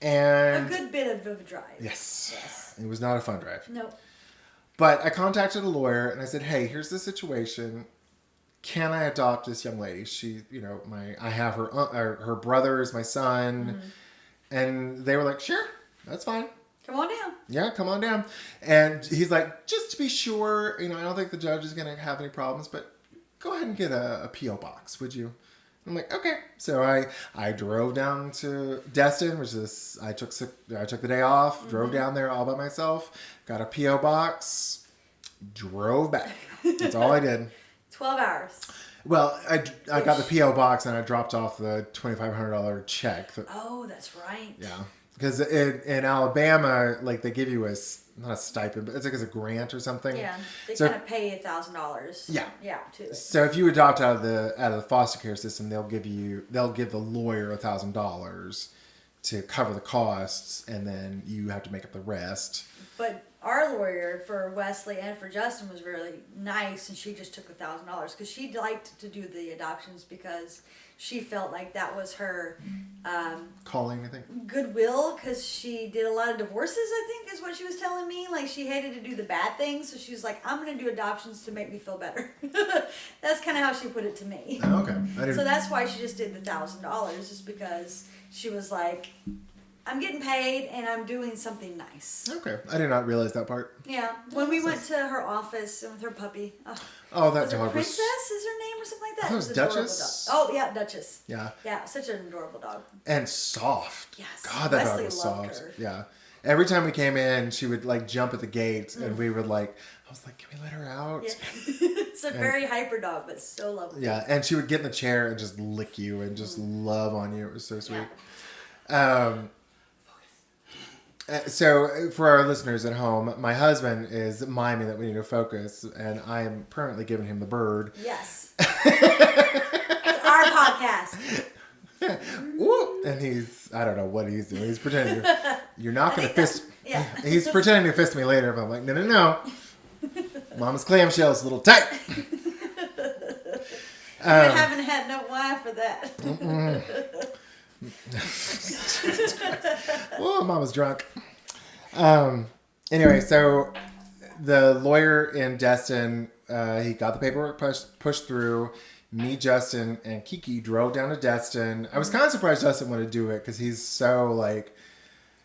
And A good bit of a drive. yes. It was not a fun drive. No. But I contacted a lawyer and I said, hey, here's the situation. Can I adopt this young lady? She, I have her brother is my son. Mm-hmm. And they were like, sure, that's fine. Come on down. Yeah, come on down. And he's like, just to be sure, I don't think the judge is going to have any problems, but go ahead and get a P.O. box, would you? I'm like, okay. So I drove down to Destin, which is, I took the day off, drove down there all by myself, got a P.O. box, drove back. That's all I did. 12 hours. Well, I got the P.O. box and I dropped off the $2,500 check. Oh, that's right. Yeah. Because in Alabama, like, they give you not a stipend, but it's like a grant or something. Yeah, they So- kind of pay $1,000. Yeah. Yeah, to it. So if you adopt out of the foster care system, they'll give the lawyer $1,000 to cover the costs, and then you have to make up the rest. But our lawyer for Wesley and for Justin was really nice, and she just took $1,000 because she liked to do the adoptions because she felt like that was her Calling, I think. goodwill, because she did a lot of divorces, I think is what she was telling me. Like, she hated to do the bad things, so she was like, I'm going to do adoptions to make me feel better. That's kind of how she put it to me. Oh, okay. I didn't. So that's why she just did the $1,000, just because she was like, I'm getting paid and I'm doing something nice. Okay. I did not realize that part. Yeah. When we went to her office with her puppy. Oh, that was it dog Princess was... is her name or something like that? I thought it was It an adorable Duchess. dog. Oh, yeah, Duchess. Yeah. Yeah, such an adorable dog. And soft. Yes. God, that dog Wesley was loved soft. her. Yeah. Every time we came in, she would, like, jump at the gates, and we would, like... I was like, can we let her out? Yeah. It's a very hyper dog, but so lovely. Yeah, and she would get in the chair and just lick you and just love on you. It was so sweet. Yeah. So, for our listeners at home, my husband is miming that we need to focus, and I am permanently giving him the bird. Yes. It's our podcast. Ooh, and I don't know what he's doing. He's pretending you're not going to fist. Yeah. He's pretending to fist me later, but I'm like, no. Mama's clamshell's a little tight. I haven't had no wine for that. Oh, Mama's drunk. Anyway, so the lawyer in Destin, he got the paperwork pushed through. Me, Justin, and Kiki drove down to Destin. I was kind of surprised Justin wanted to do it because he's so, like...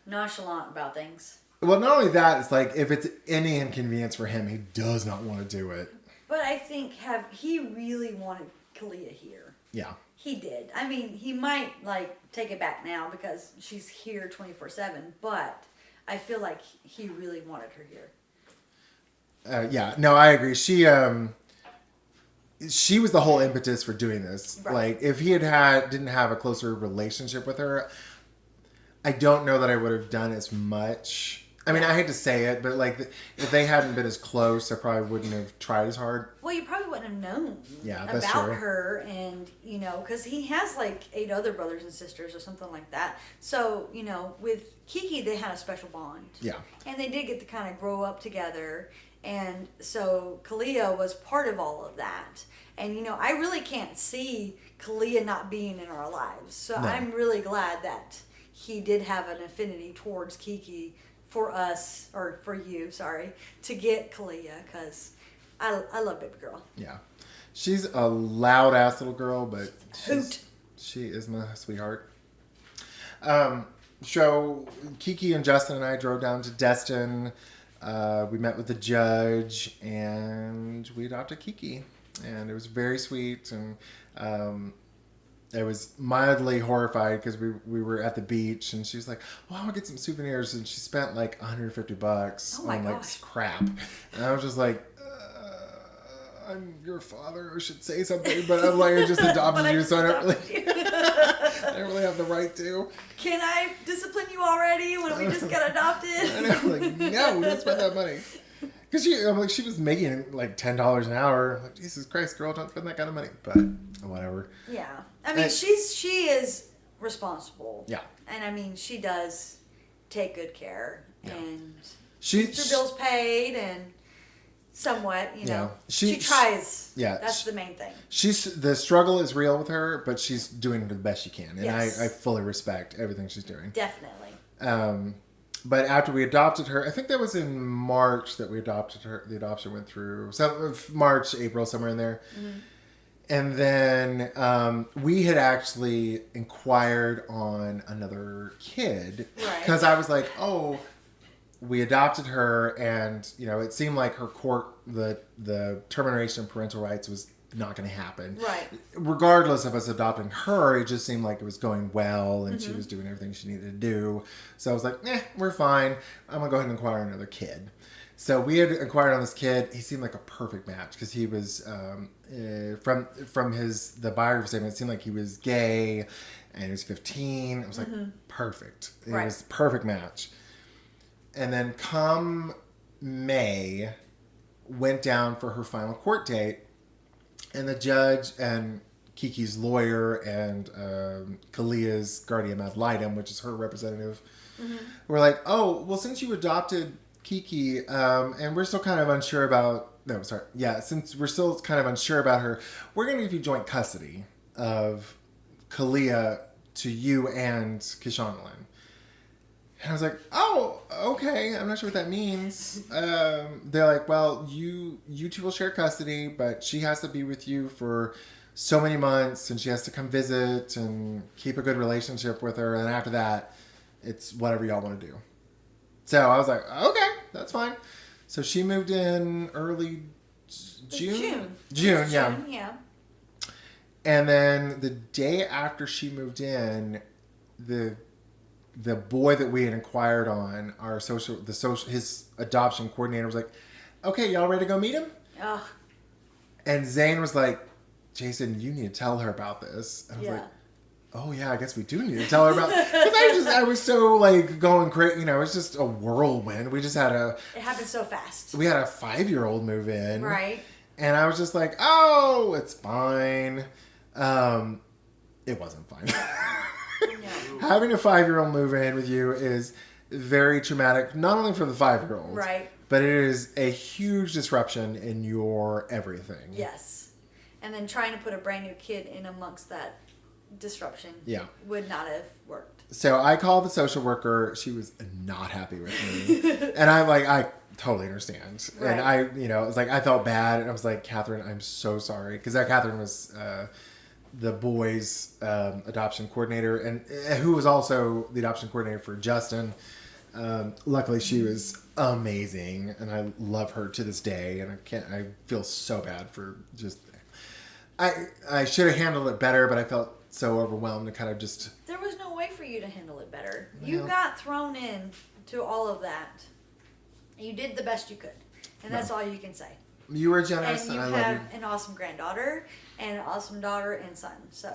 Nonchalant about things. Well, not only that, it's like, if it's any inconvenience for him, he does not want to do it. But I think he really wanted Kalia here. Yeah. He did. I mean, he might, like, take it back now because she's here 24/7, but I feel like he really wanted her here. Yeah. No, I agree. She was the whole impetus for doing this. Right. Like, if he didn't have a closer relationship with her, I don't know that I would have done as much. I mean, I hate to say it, but, like, if they hadn't been as close, I probably wouldn't have tried as hard. Well, you probably wouldn't have known That's about true. her, and, because he has, like, 8 other brothers and sisters or something like that. So, with Kiki, they had a special bond. Yeah. And they did get to kind of grow up together. And so Kalia was part of all of that. And, I really can't see Kalia not being in our lives. So No. I'm really glad that he did have an affinity towards Kiki for us, or for you, sorry, to get Kalia, because I love baby girl. Yeah. She's a loud-ass little girl, but Hoot. she is my sweetheart. So Kiki and Justin and I drove down to Destin. We met with the judge, and we adopted Kiki. And it was very sweet, and I was mildly horrified because we were at the beach, and she was like, "Well, I'll get some souvenirs," and she spent like $150 Oh my on like gosh. crap, and I was just like, "I'm your father. I should say something," but I'm like, I just adopted But I you, just so I don't adopted really, you. I don't really have the right to. Can I discipline you already when we just got adopted? And I'm like, no, don't spend that money. Because she was making like $10 an hour. I'm like, Jesus Christ, girl, don't spend that kind of money. But whatever. Yeah. I mean, And- she is responsible. Yeah. And I mean, she does take good care. Yeah. And She gets her bills paid and somewhat, Yeah. She tries. Yeah. That's the main thing. the struggle is real with her, but she's doing the best she can, and Yes. I fully respect everything she's doing. Definitely. But after we adopted her, I think that was in March that we adopted her. The adoption went through March, April, somewhere in there. Mm-hmm. And then we had actually inquired on another kid. Right. Because I was like, oh, we adopted her, and, it seemed like her the termination of parental rights was not going to happen. Right. Regardless of us adopting her, it just seemed like it was going well, and Mm-hmm. she was doing everything she needed to do. So I was like, we're fine. I'm going to go ahead and acquire another kid. So we had inquired on this kid. He seemed like a perfect match because he was from the biography statement. It seemed like he was gay, and he was 15. It was like perfect. It was a perfect match. And then come May, went down for her final court date, and the judge and Kiki's lawyer and Kalia's guardian ad litem, which is her representative, were like, "Oh, well, since you adopted Kiki, and we're still kind of unsure about since we're still kind of unsure about her, we're going to give you joint custody of Kalia to you and Kishanlin." And I was like, "Oh, okay. I'm not sure what that means." They're like, "Well, you two will share custody, but she has to be with you for so many months, and she has to come visit and keep a good relationship with her. And after that, it's whatever y'all want to do." So I was like, "Okay, that's fine." So she moved in early June. June, yeah. And then the day after she moved in, the boy that we had inquired on, his adoption coordinator was like, "Okay, y'all ready to go meet him?" Ugh. And Zane was like, "Jason, you need to tell her about this." And I was like, "Oh yeah, I guess we do need to tell her about," because I was so like going crazy. It was just a whirlwind. We just had it happened so fast. We had a 5-year-old move in, right? And I was just like, "Oh, it's fine." It wasn't fine. No. Having a 5-year-old move in with you is very traumatic, not only for the 5-year-old, right? But it is a huge disruption in your everything. Yes, and then trying to put a brand new kid in amongst that disruption would not have worked. So I called the social worker. She was not happy with me. And I'm like, I totally understand. Right. And it was like, I felt bad. And I was like, "Catherine, I'm so sorry." Because Catherine was the boys' adoption coordinator, and who was also the adoption coordinator for Justin. Luckily, she was amazing, and I love her to this day. And I feel so bad for just. I should have handled it better, but I felt so overwhelmed to kind of just. There was no way for you to handle it better. Well, you got thrown in to all of that. You did the best you could, and that's all you can say. You were generous, and I love you. You have an awesome granddaughter and an awesome daughter and son. So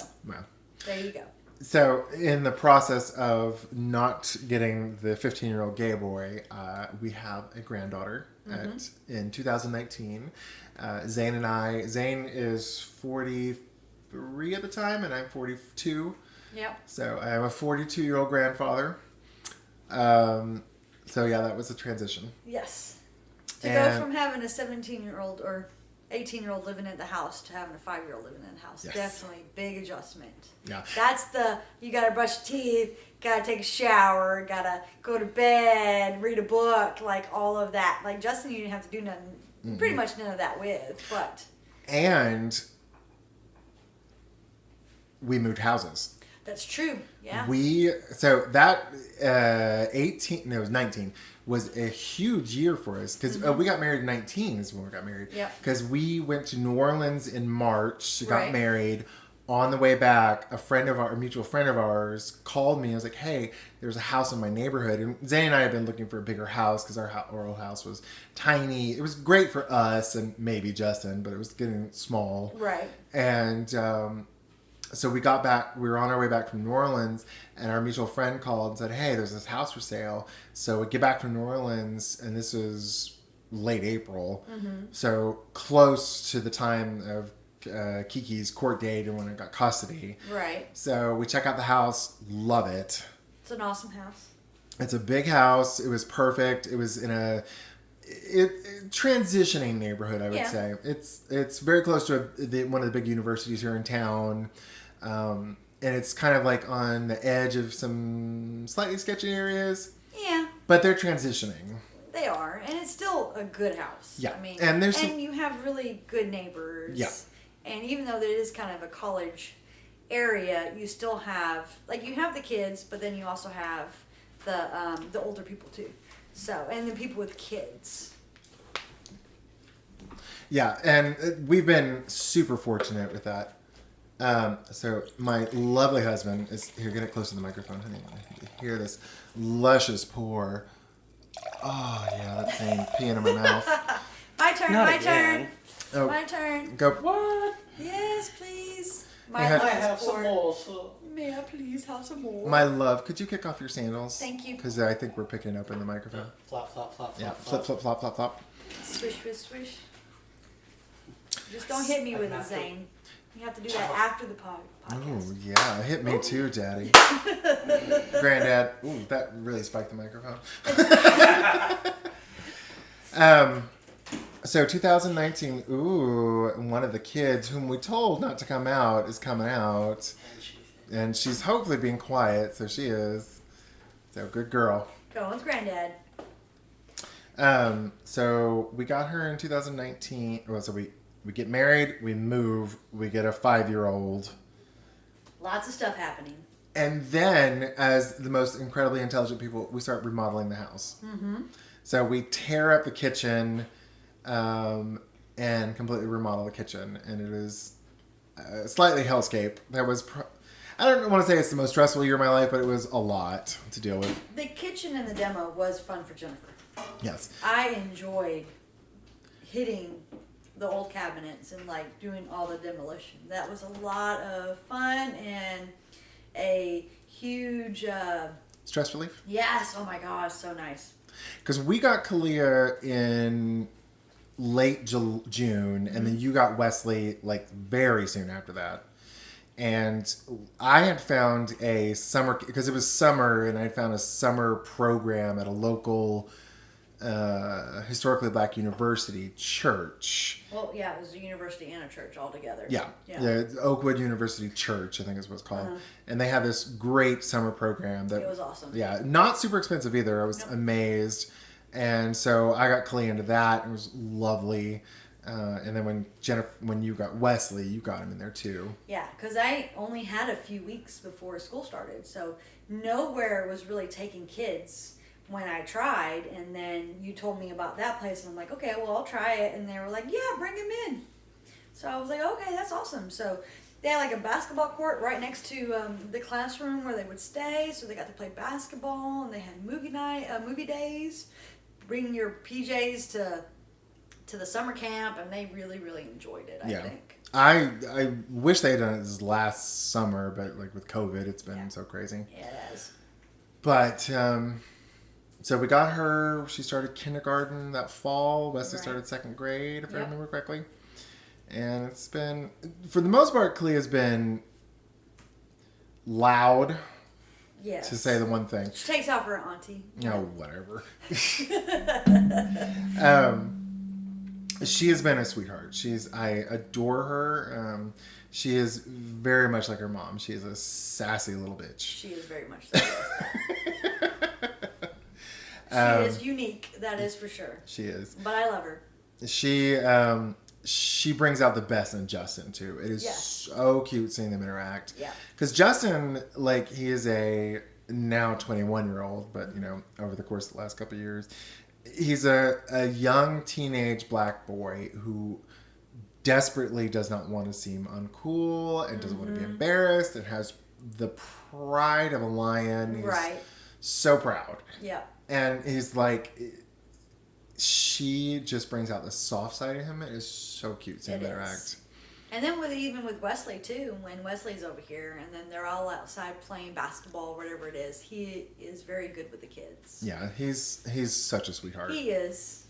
there you go. So in the process of not getting the 15-year-old gay boy, we have a granddaughter in 2019. Zane and I. Zane is 43 at the time, and I'm 42. Yep. So I am a 42-year-old grandfather. So that was a transition. Yes. To go from having a 17-year-old or 18-year-old living in the house to having a 5-year-old living in the house. Yes. Definitely big adjustment. Yeah. That's you got to brush your teeth, got to take a shower, got to go to bed, read a book, like all of that. Like Justin, you didn't have to do nothing, pretty much none of that with, but. And we moved houses. That's true. Yeah. That 19 was a huge year for us because we got married in 19 is when we got married. Yeah. Because we went to New Orleans in March, got married. On the way back, a mutual friend of ours called me. I was like, "Hey, there's a house in my neighborhood." And Zane and I have been looking for a bigger house because our old house was tiny. It was great for us and maybe Justin, but it was getting small. Right. And so we got back. We were on our way back from New Orleans, and our mutual friend called and said, "Hey, there's this house for sale." So we get back from New Orleans, and this was late April, so close to the time of Kiki's court date and when I got custody. Right. So we check out the house. Love it. It's an awesome house. It's a big house. It was perfect. It was in a transitioning neighborhood, I would say. It's very close to one of the big universities here in town. And it's kind of like on the edge of some slightly sketchy areas. Yeah. But they're transitioning. They are. And it's still a good house. Yeah. I mean, and you have really good neighbors. Yeah. And even though it is kind of a college area, you still have, you have the kids, but then you also have the older people too. So, and the people with kids. Yeah, and we've been super fortunate with that. So my lovely husband is here. Get it close to the microphone, honey. I hear this luscious pour Oh, yeah, that thing peeing in my mouth. My turn, Not my again. turn. Oh, My turn. go. What? Yes, please. My I I last have some four. more, so. May I please have some more? My love, could you kick off your sandals? Thank you. Because I think we're picking up in the microphone. Flop, flop, flop, Yeah, flop, flip, flip, flop, flop, flop. Swish, swish, swish. Just don't hit me with it, Zane. You have to do that after the podcast. Ooh, yeah, hit me too, Daddy. Granddad. Ooh, that really spiked the microphone. So 2019, ooh, one of the kids whom we told not to come out is coming out. And she's hopefully being quiet, so she is. So good girl. Go with Granddad. So we got her in 2019. Well, so we get married, we move, we get a 5-year-old. Lots of stuff happening. And then, as the most incredibly intelligent people, we start remodeling the house. Mm-hmm. So we tear up the kitchen and completely remodel the kitchen. And it is slightly hellscape. That was, I don't want to say it's the most stressful year of my life, but it was a lot to deal with. The kitchen in the demo was fun for Jennifer. Yes. I enjoyed hitting the old cabinets and like doing all the demolition. That was a lot of fun and a huge Stress relief? yes, oh my gosh, so nice. Because we got Kalia in late June, and then you got Wesley like very soon after that. And I had found a summer, because it was summer, and I found a summer program at a local historically black university church. Well, yeah, it was a university and a church all together. Yeah. Oakwood University Church, I think is what it's called. Uh-huh. And they have this great summer program that It was awesome. Yeah, not super expensive either. I was amazed. And so I got Kalia into that. It was lovely. And then when you got Wesley, you got him in there too. Yeah, because I only had a few weeks before school started, so nowhere was really taking kids when I tried. And then you told me about that place, and I'm like, okay, well, I'll try it. And they were like, yeah, bring him in. So I was like, okay, that's awesome. So they had like a basketball court right next to the classroom where they would stay, so they got to play basketball, and they had movie days. Bring your PJs to the summer camp, and they really, really enjoyed it, I think. I wish they had done it this last summer, but like with COVID, it's been so crazy. Yeah, it has. But so we got her. She started kindergarten that fall. Wesley started second grade, if I remember correctly. And it's been, for the most part, Kalia's been loud. Yes. To say the one thing. She takes out for her auntie. Oh, whatever. She has been a sweetheart. I adore her. She is very much like her mom. She is a sassy little bitch. She is very much so. She is unique, that is for sure. She is. But I love her. She brings out the best in Justin too. It is so cute seeing them interact. Yeah. Because Justin, like, he is a now 21-year-old, but over the course of the last couple of years, he's a young teenage black boy who desperately does not want to seem uncool and doesn't want to be embarrassed and has the pride of a lion. He's so proud. Yeah. And he's like, she just brings out the soft side of him. It is so cute seeing them interact. And then even with Wesley too, when Wesley's over here and then they're all outside playing basketball, whatever it is, he is very good with the kids. Yeah, he's such a sweetheart. He is.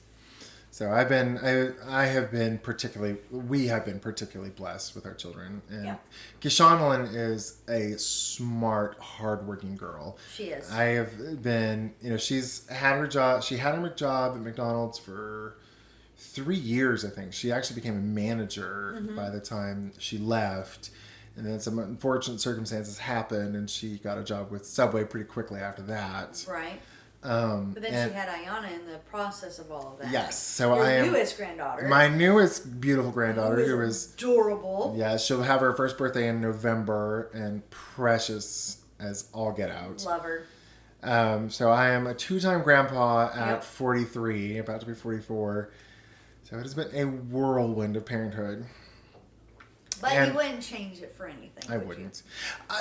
So we have been particularly blessed with our children. And Kishanalyn is a smart, hardworking girl. She is. I have been, she's had her job. She had her job at McDonald's for 3 years, I think. She actually became a manager by the time she left. And then some unfortunate circumstances happened, and she got a job with Subway pretty quickly after that. Right. But then she had Ayana in the process of all of that. Yes. So Your newest granddaughter. My newest beautiful granddaughter, who is adorable. Yeah, she'll have her first birthday in November, and precious as all get out. Love her. So I am a 2-time grandpa at 43, about to be 44. So it has been a whirlwind of parenthood. But you wouldn't change it for anything. I wouldn't.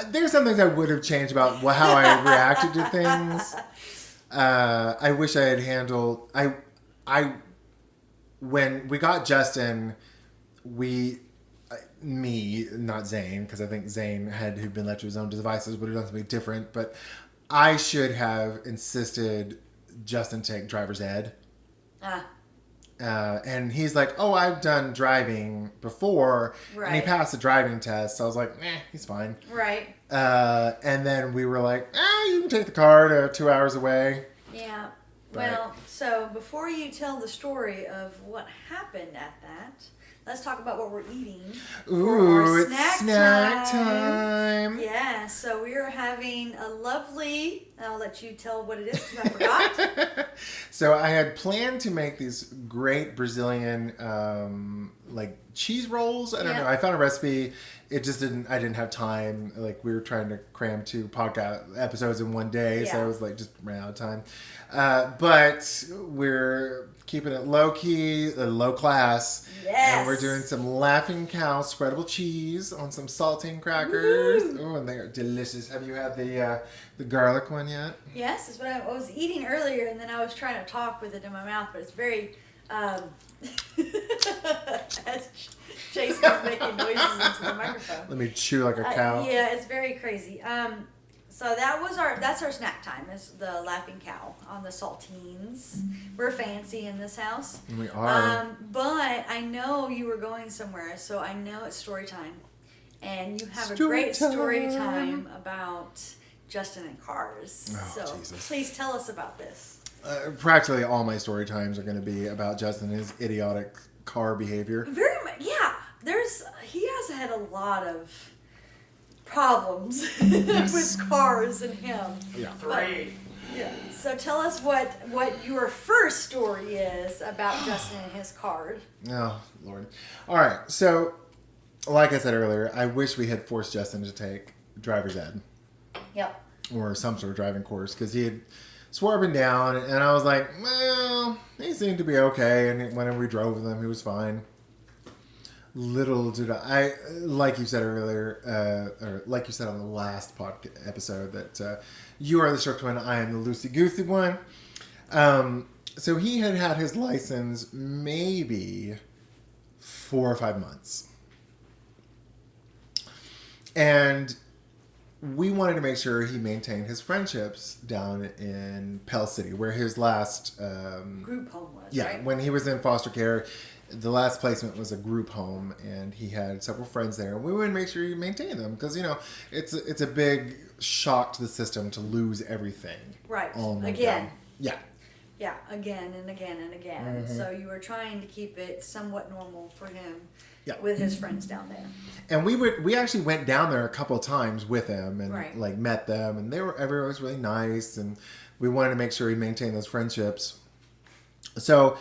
There's some things I would have changed about how I reacted to things. I wish I had handled. I when we got Justin, me, not Zane, because I think Zane had been left to his own devices would have done something different. But I should have insisted Justin take driver's ed. And he's like, "Oh, I've done driving before," and he passed the driving test. So I was like, he's fine." Right. And then we were like, "You can take the car to 2 hours away." Yeah. But- Well, so before you tell the story of what happened at that, let's talk about what we're eating. Ooh, it's snack time. Yeah, so we are having a lovely, I'll let you tell what it is because I forgot. So I had planned to make these great Brazilian like cheese rolls. I don't know. I found a recipe. It just I didn't have time. Like we were trying to cram 2 podcast episodes in one day. So I was like just ran out of time. But we're keeping it low key, low class. Yes. And we're doing some Laughing Cow spreadable cheese on some saltine crackers. Oh, and they are delicious. Have you had the garlic one yet? Yes, that's what I was eating earlier, and then I was trying to talk with it in my mouth, but it's very, as Jason's making noises into the microphone. Let me chew like a cow. Yeah, it's very crazy. So that's our snack time, is the Laughing Cow on the saltines. We're fancy in this house. We are. But I know you were going somewhere, so I know it's story time. And you have a Story great story time. time about Justin and cars. Oh, so Jesus. please tell us about this. Practically all my story times are going to be about Justin and his idiotic car behavior. Very much, yeah. He has had a lot of problems with cars and him. Yeah. 3. Yeah. So tell us what your first story is about Justin and his car. Oh, Lord. All right. So, like I said earlier, I wish we had forced Justin to take driver's ed. Yep. Or some sort of driving course, because he had swore up and down, and I was like, well, he seemed to be okay, and whenever we drove with him, he was fine. Little did I, like you said earlier, or like you said on the last podcast episode, that you are the strict one, I am the loosey-goosey one. So he had his license maybe 4 or 5 months. And we wanted to make sure he maintained his friendships down in Pell City, where his last... Group home was, yeah, right? when he was in foster care, the last placement was a group home, and he had several friends there. We wanted to make sure he maintained them, because, it's a big shock to the system to lose everything. Right. all in one Again. go. Yeah. Yeah, again and again and again. So you were trying to keep it somewhat normal for him with his friends down there. And we actually went down there a couple of times with him and Right. met them, and everyone was really nice, and we wanted to make sure he maintained those friendships. So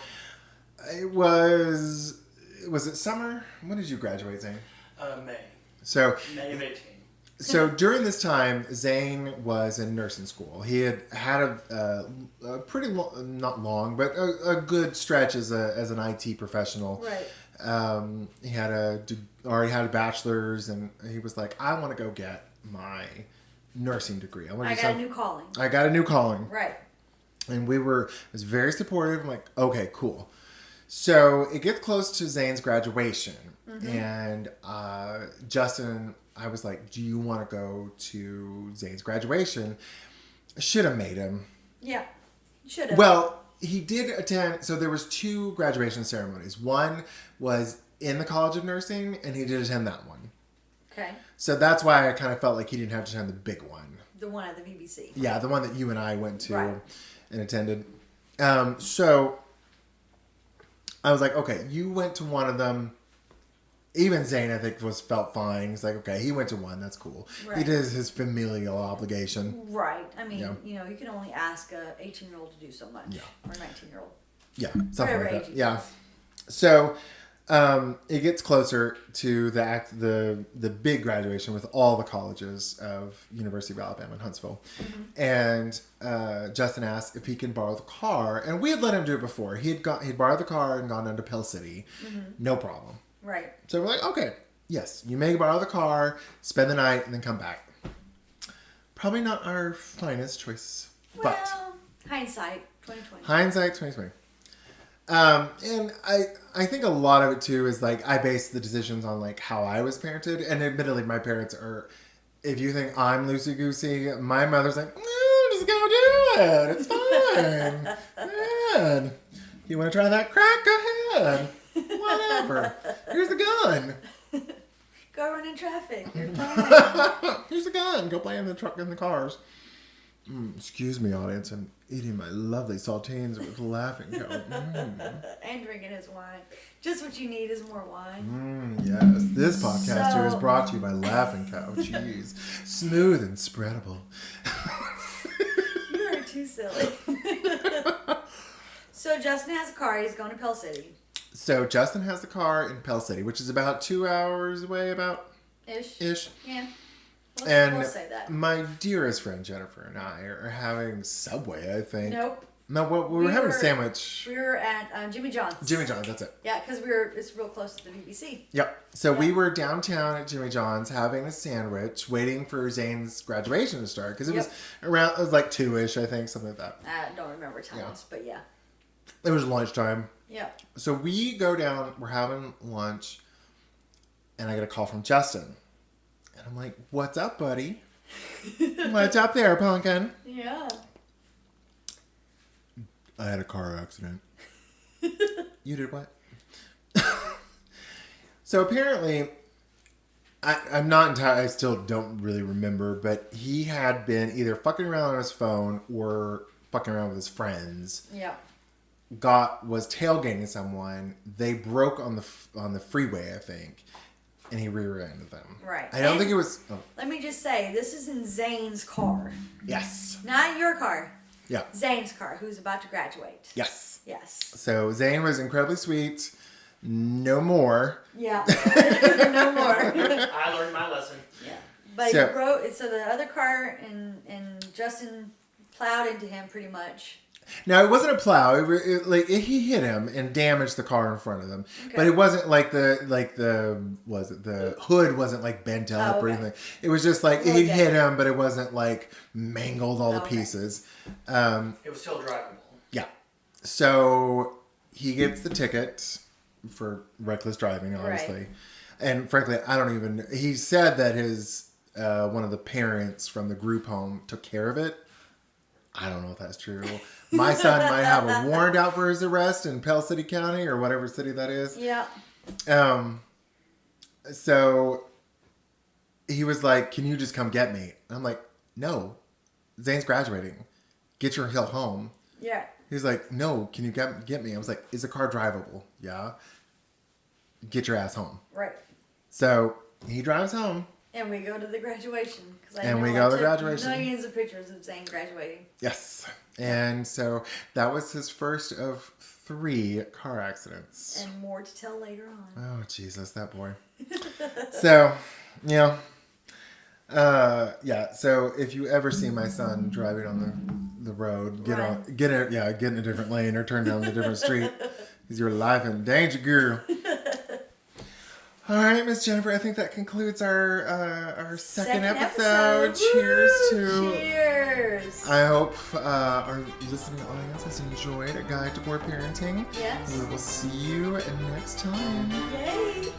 was it summer? When did you graduate, Zane? May. So May of 18. So during this time, Zane was in nursing school. He had a pretty not long, but a good stretch as an IT professional. Right. He already had a bachelor's, and he was like, I want to go get my nursing degree. I got a new calling. I got a new calling. Right. And I was very supportive. I'm like, okay, cool. So it gets close to Zane's graduation, and Justin, I was like, do you want to go to Zane's graduation? Should have made him. Yeah. Should have. Well, he did attend, so there was 2 graduation ceremonies. One was in the College of Nursing, and he did attend that one. Okay. So that's why I kind of felt like he didn't have to attend the big one. The one at the BBC. Yeah, the one that you and I went to Right. and attended. So I was like, okay, you went to one of them. Even Zane, I think, felt fine. He's like, okay, he went to one. That's cool. Right. He did his familial obligation. Right. I mean, Yeah. you can only ask a 18-year-old to do so much. Yeah. Or a 19-year-old. Yeah, something Whatever like age that. he Yeah. is. So it gets closer to the big graduation with all the colleges of University of Alabama in Huntsville. And Justin asked if he can borrow the car. And we had let him do it before. He'd borrowed the car and gone down to Pell City. No problem. Right. So we're like, okay, yes, you may borrow the car, spend the night, and then come back. Probably not our finest choice, but Well, Hindsight 2020. Hindsight 2020. And I think a lot of it too is like I base the decisions on like how I was parented, and admittedly my parents are. If you think I'm loosey goosey, my mother's like, no, just go do it. It's fine. Man, you want to try that crack? Go ahead. Whatever. Here's the gun. Go run in traffic. You're fine. Here's the gun. Go play in the truck in the cars. Excuse me, audience. I'm eating my lovely saltines with laughing cow. And drinking his wine. Just what you need is more wine. Yes. This podcast here is brought to you by Laughing Cow cheese. Smooth and spreadable. You are too silly. So Justin has a car. He's going to Pell City. So Justin has the car in Pell City, which is about 2 hours away, Ish. Yeah. And we'll say that. my dearest friend Jennifer and I are having Subway, I think. Nope. No, we were having a sandwich. We were at Jimmy John's. Jimmy John's, that's it. Yeah, because it's real close to the BBC. Yep. So we were downtown at Jimmy John's having a sandwich, waiting for Zane's graduation to start. Because it was like 2-ish, I think, something like that. I don't remember times, but yeah. It was lunchtime. Yeah. So we go down, we're having lunch, and I get a call from Justin. And I'm like, what's up, buddy? What's up there, pumpkin? Yeah. I had a car accident. You did what? So apparently, I'm not entirely, I still don't really remember, but he had been either fucking around on his phone or fucking around with his friends. Yeah. Was tailgating someone. They broke on the freeway, I think. And he rear-ended them. Right. I don't think it was... Oh. Let me just say, this is in Zane's car. Yes. Not your car. Yeah. Zane's car, who's about to graduate. Yes. Yes. So Zane was incredibly sweet. No more. Yeah. No more. I learned my lesson. Yeah. But So- he wrote... So the other car and Justin plowed into him pretty much. Now, it wasn't a plow. He hit him and damaged the car in front of him. Okay. But it wasn't like the hood wasn't like bent up or anything. It was just like he hit him, but it wasn't like mangled all the pieces. It was still drivable. Yeah. So he gets the ticket for reckless driving, obviously. Right. And frankly, he said that his one of the parents from the group home took care of it. I don't know if that's true. My son might have a warrant out for his arrest in Pell City County or whatever city that is. Yeah. So he was like, can you just come get me? And I'm like, no. Zane's graduating. Get your hill home. Yeah. He's like, no, can you get me? I was like, is the car drivable? Yeah. Get your ass home. Right. So he drives home. And we go to the graduation. Millions of pictures of Zane graduating. Yes. And so that was his first of 3 car accidents. And more to tell later on. Oh, Jesus, that boy. So, so if you ever see my son driving on the road, get in a different lane or turn down a different street. Because your life in danger, girl. All right, Miss Jennifer, I think that concludes our second episode. Cheers. I hope our listening audience has enjoyed A Guide to Poor Parenting. Yes. We will see you next time. Yay.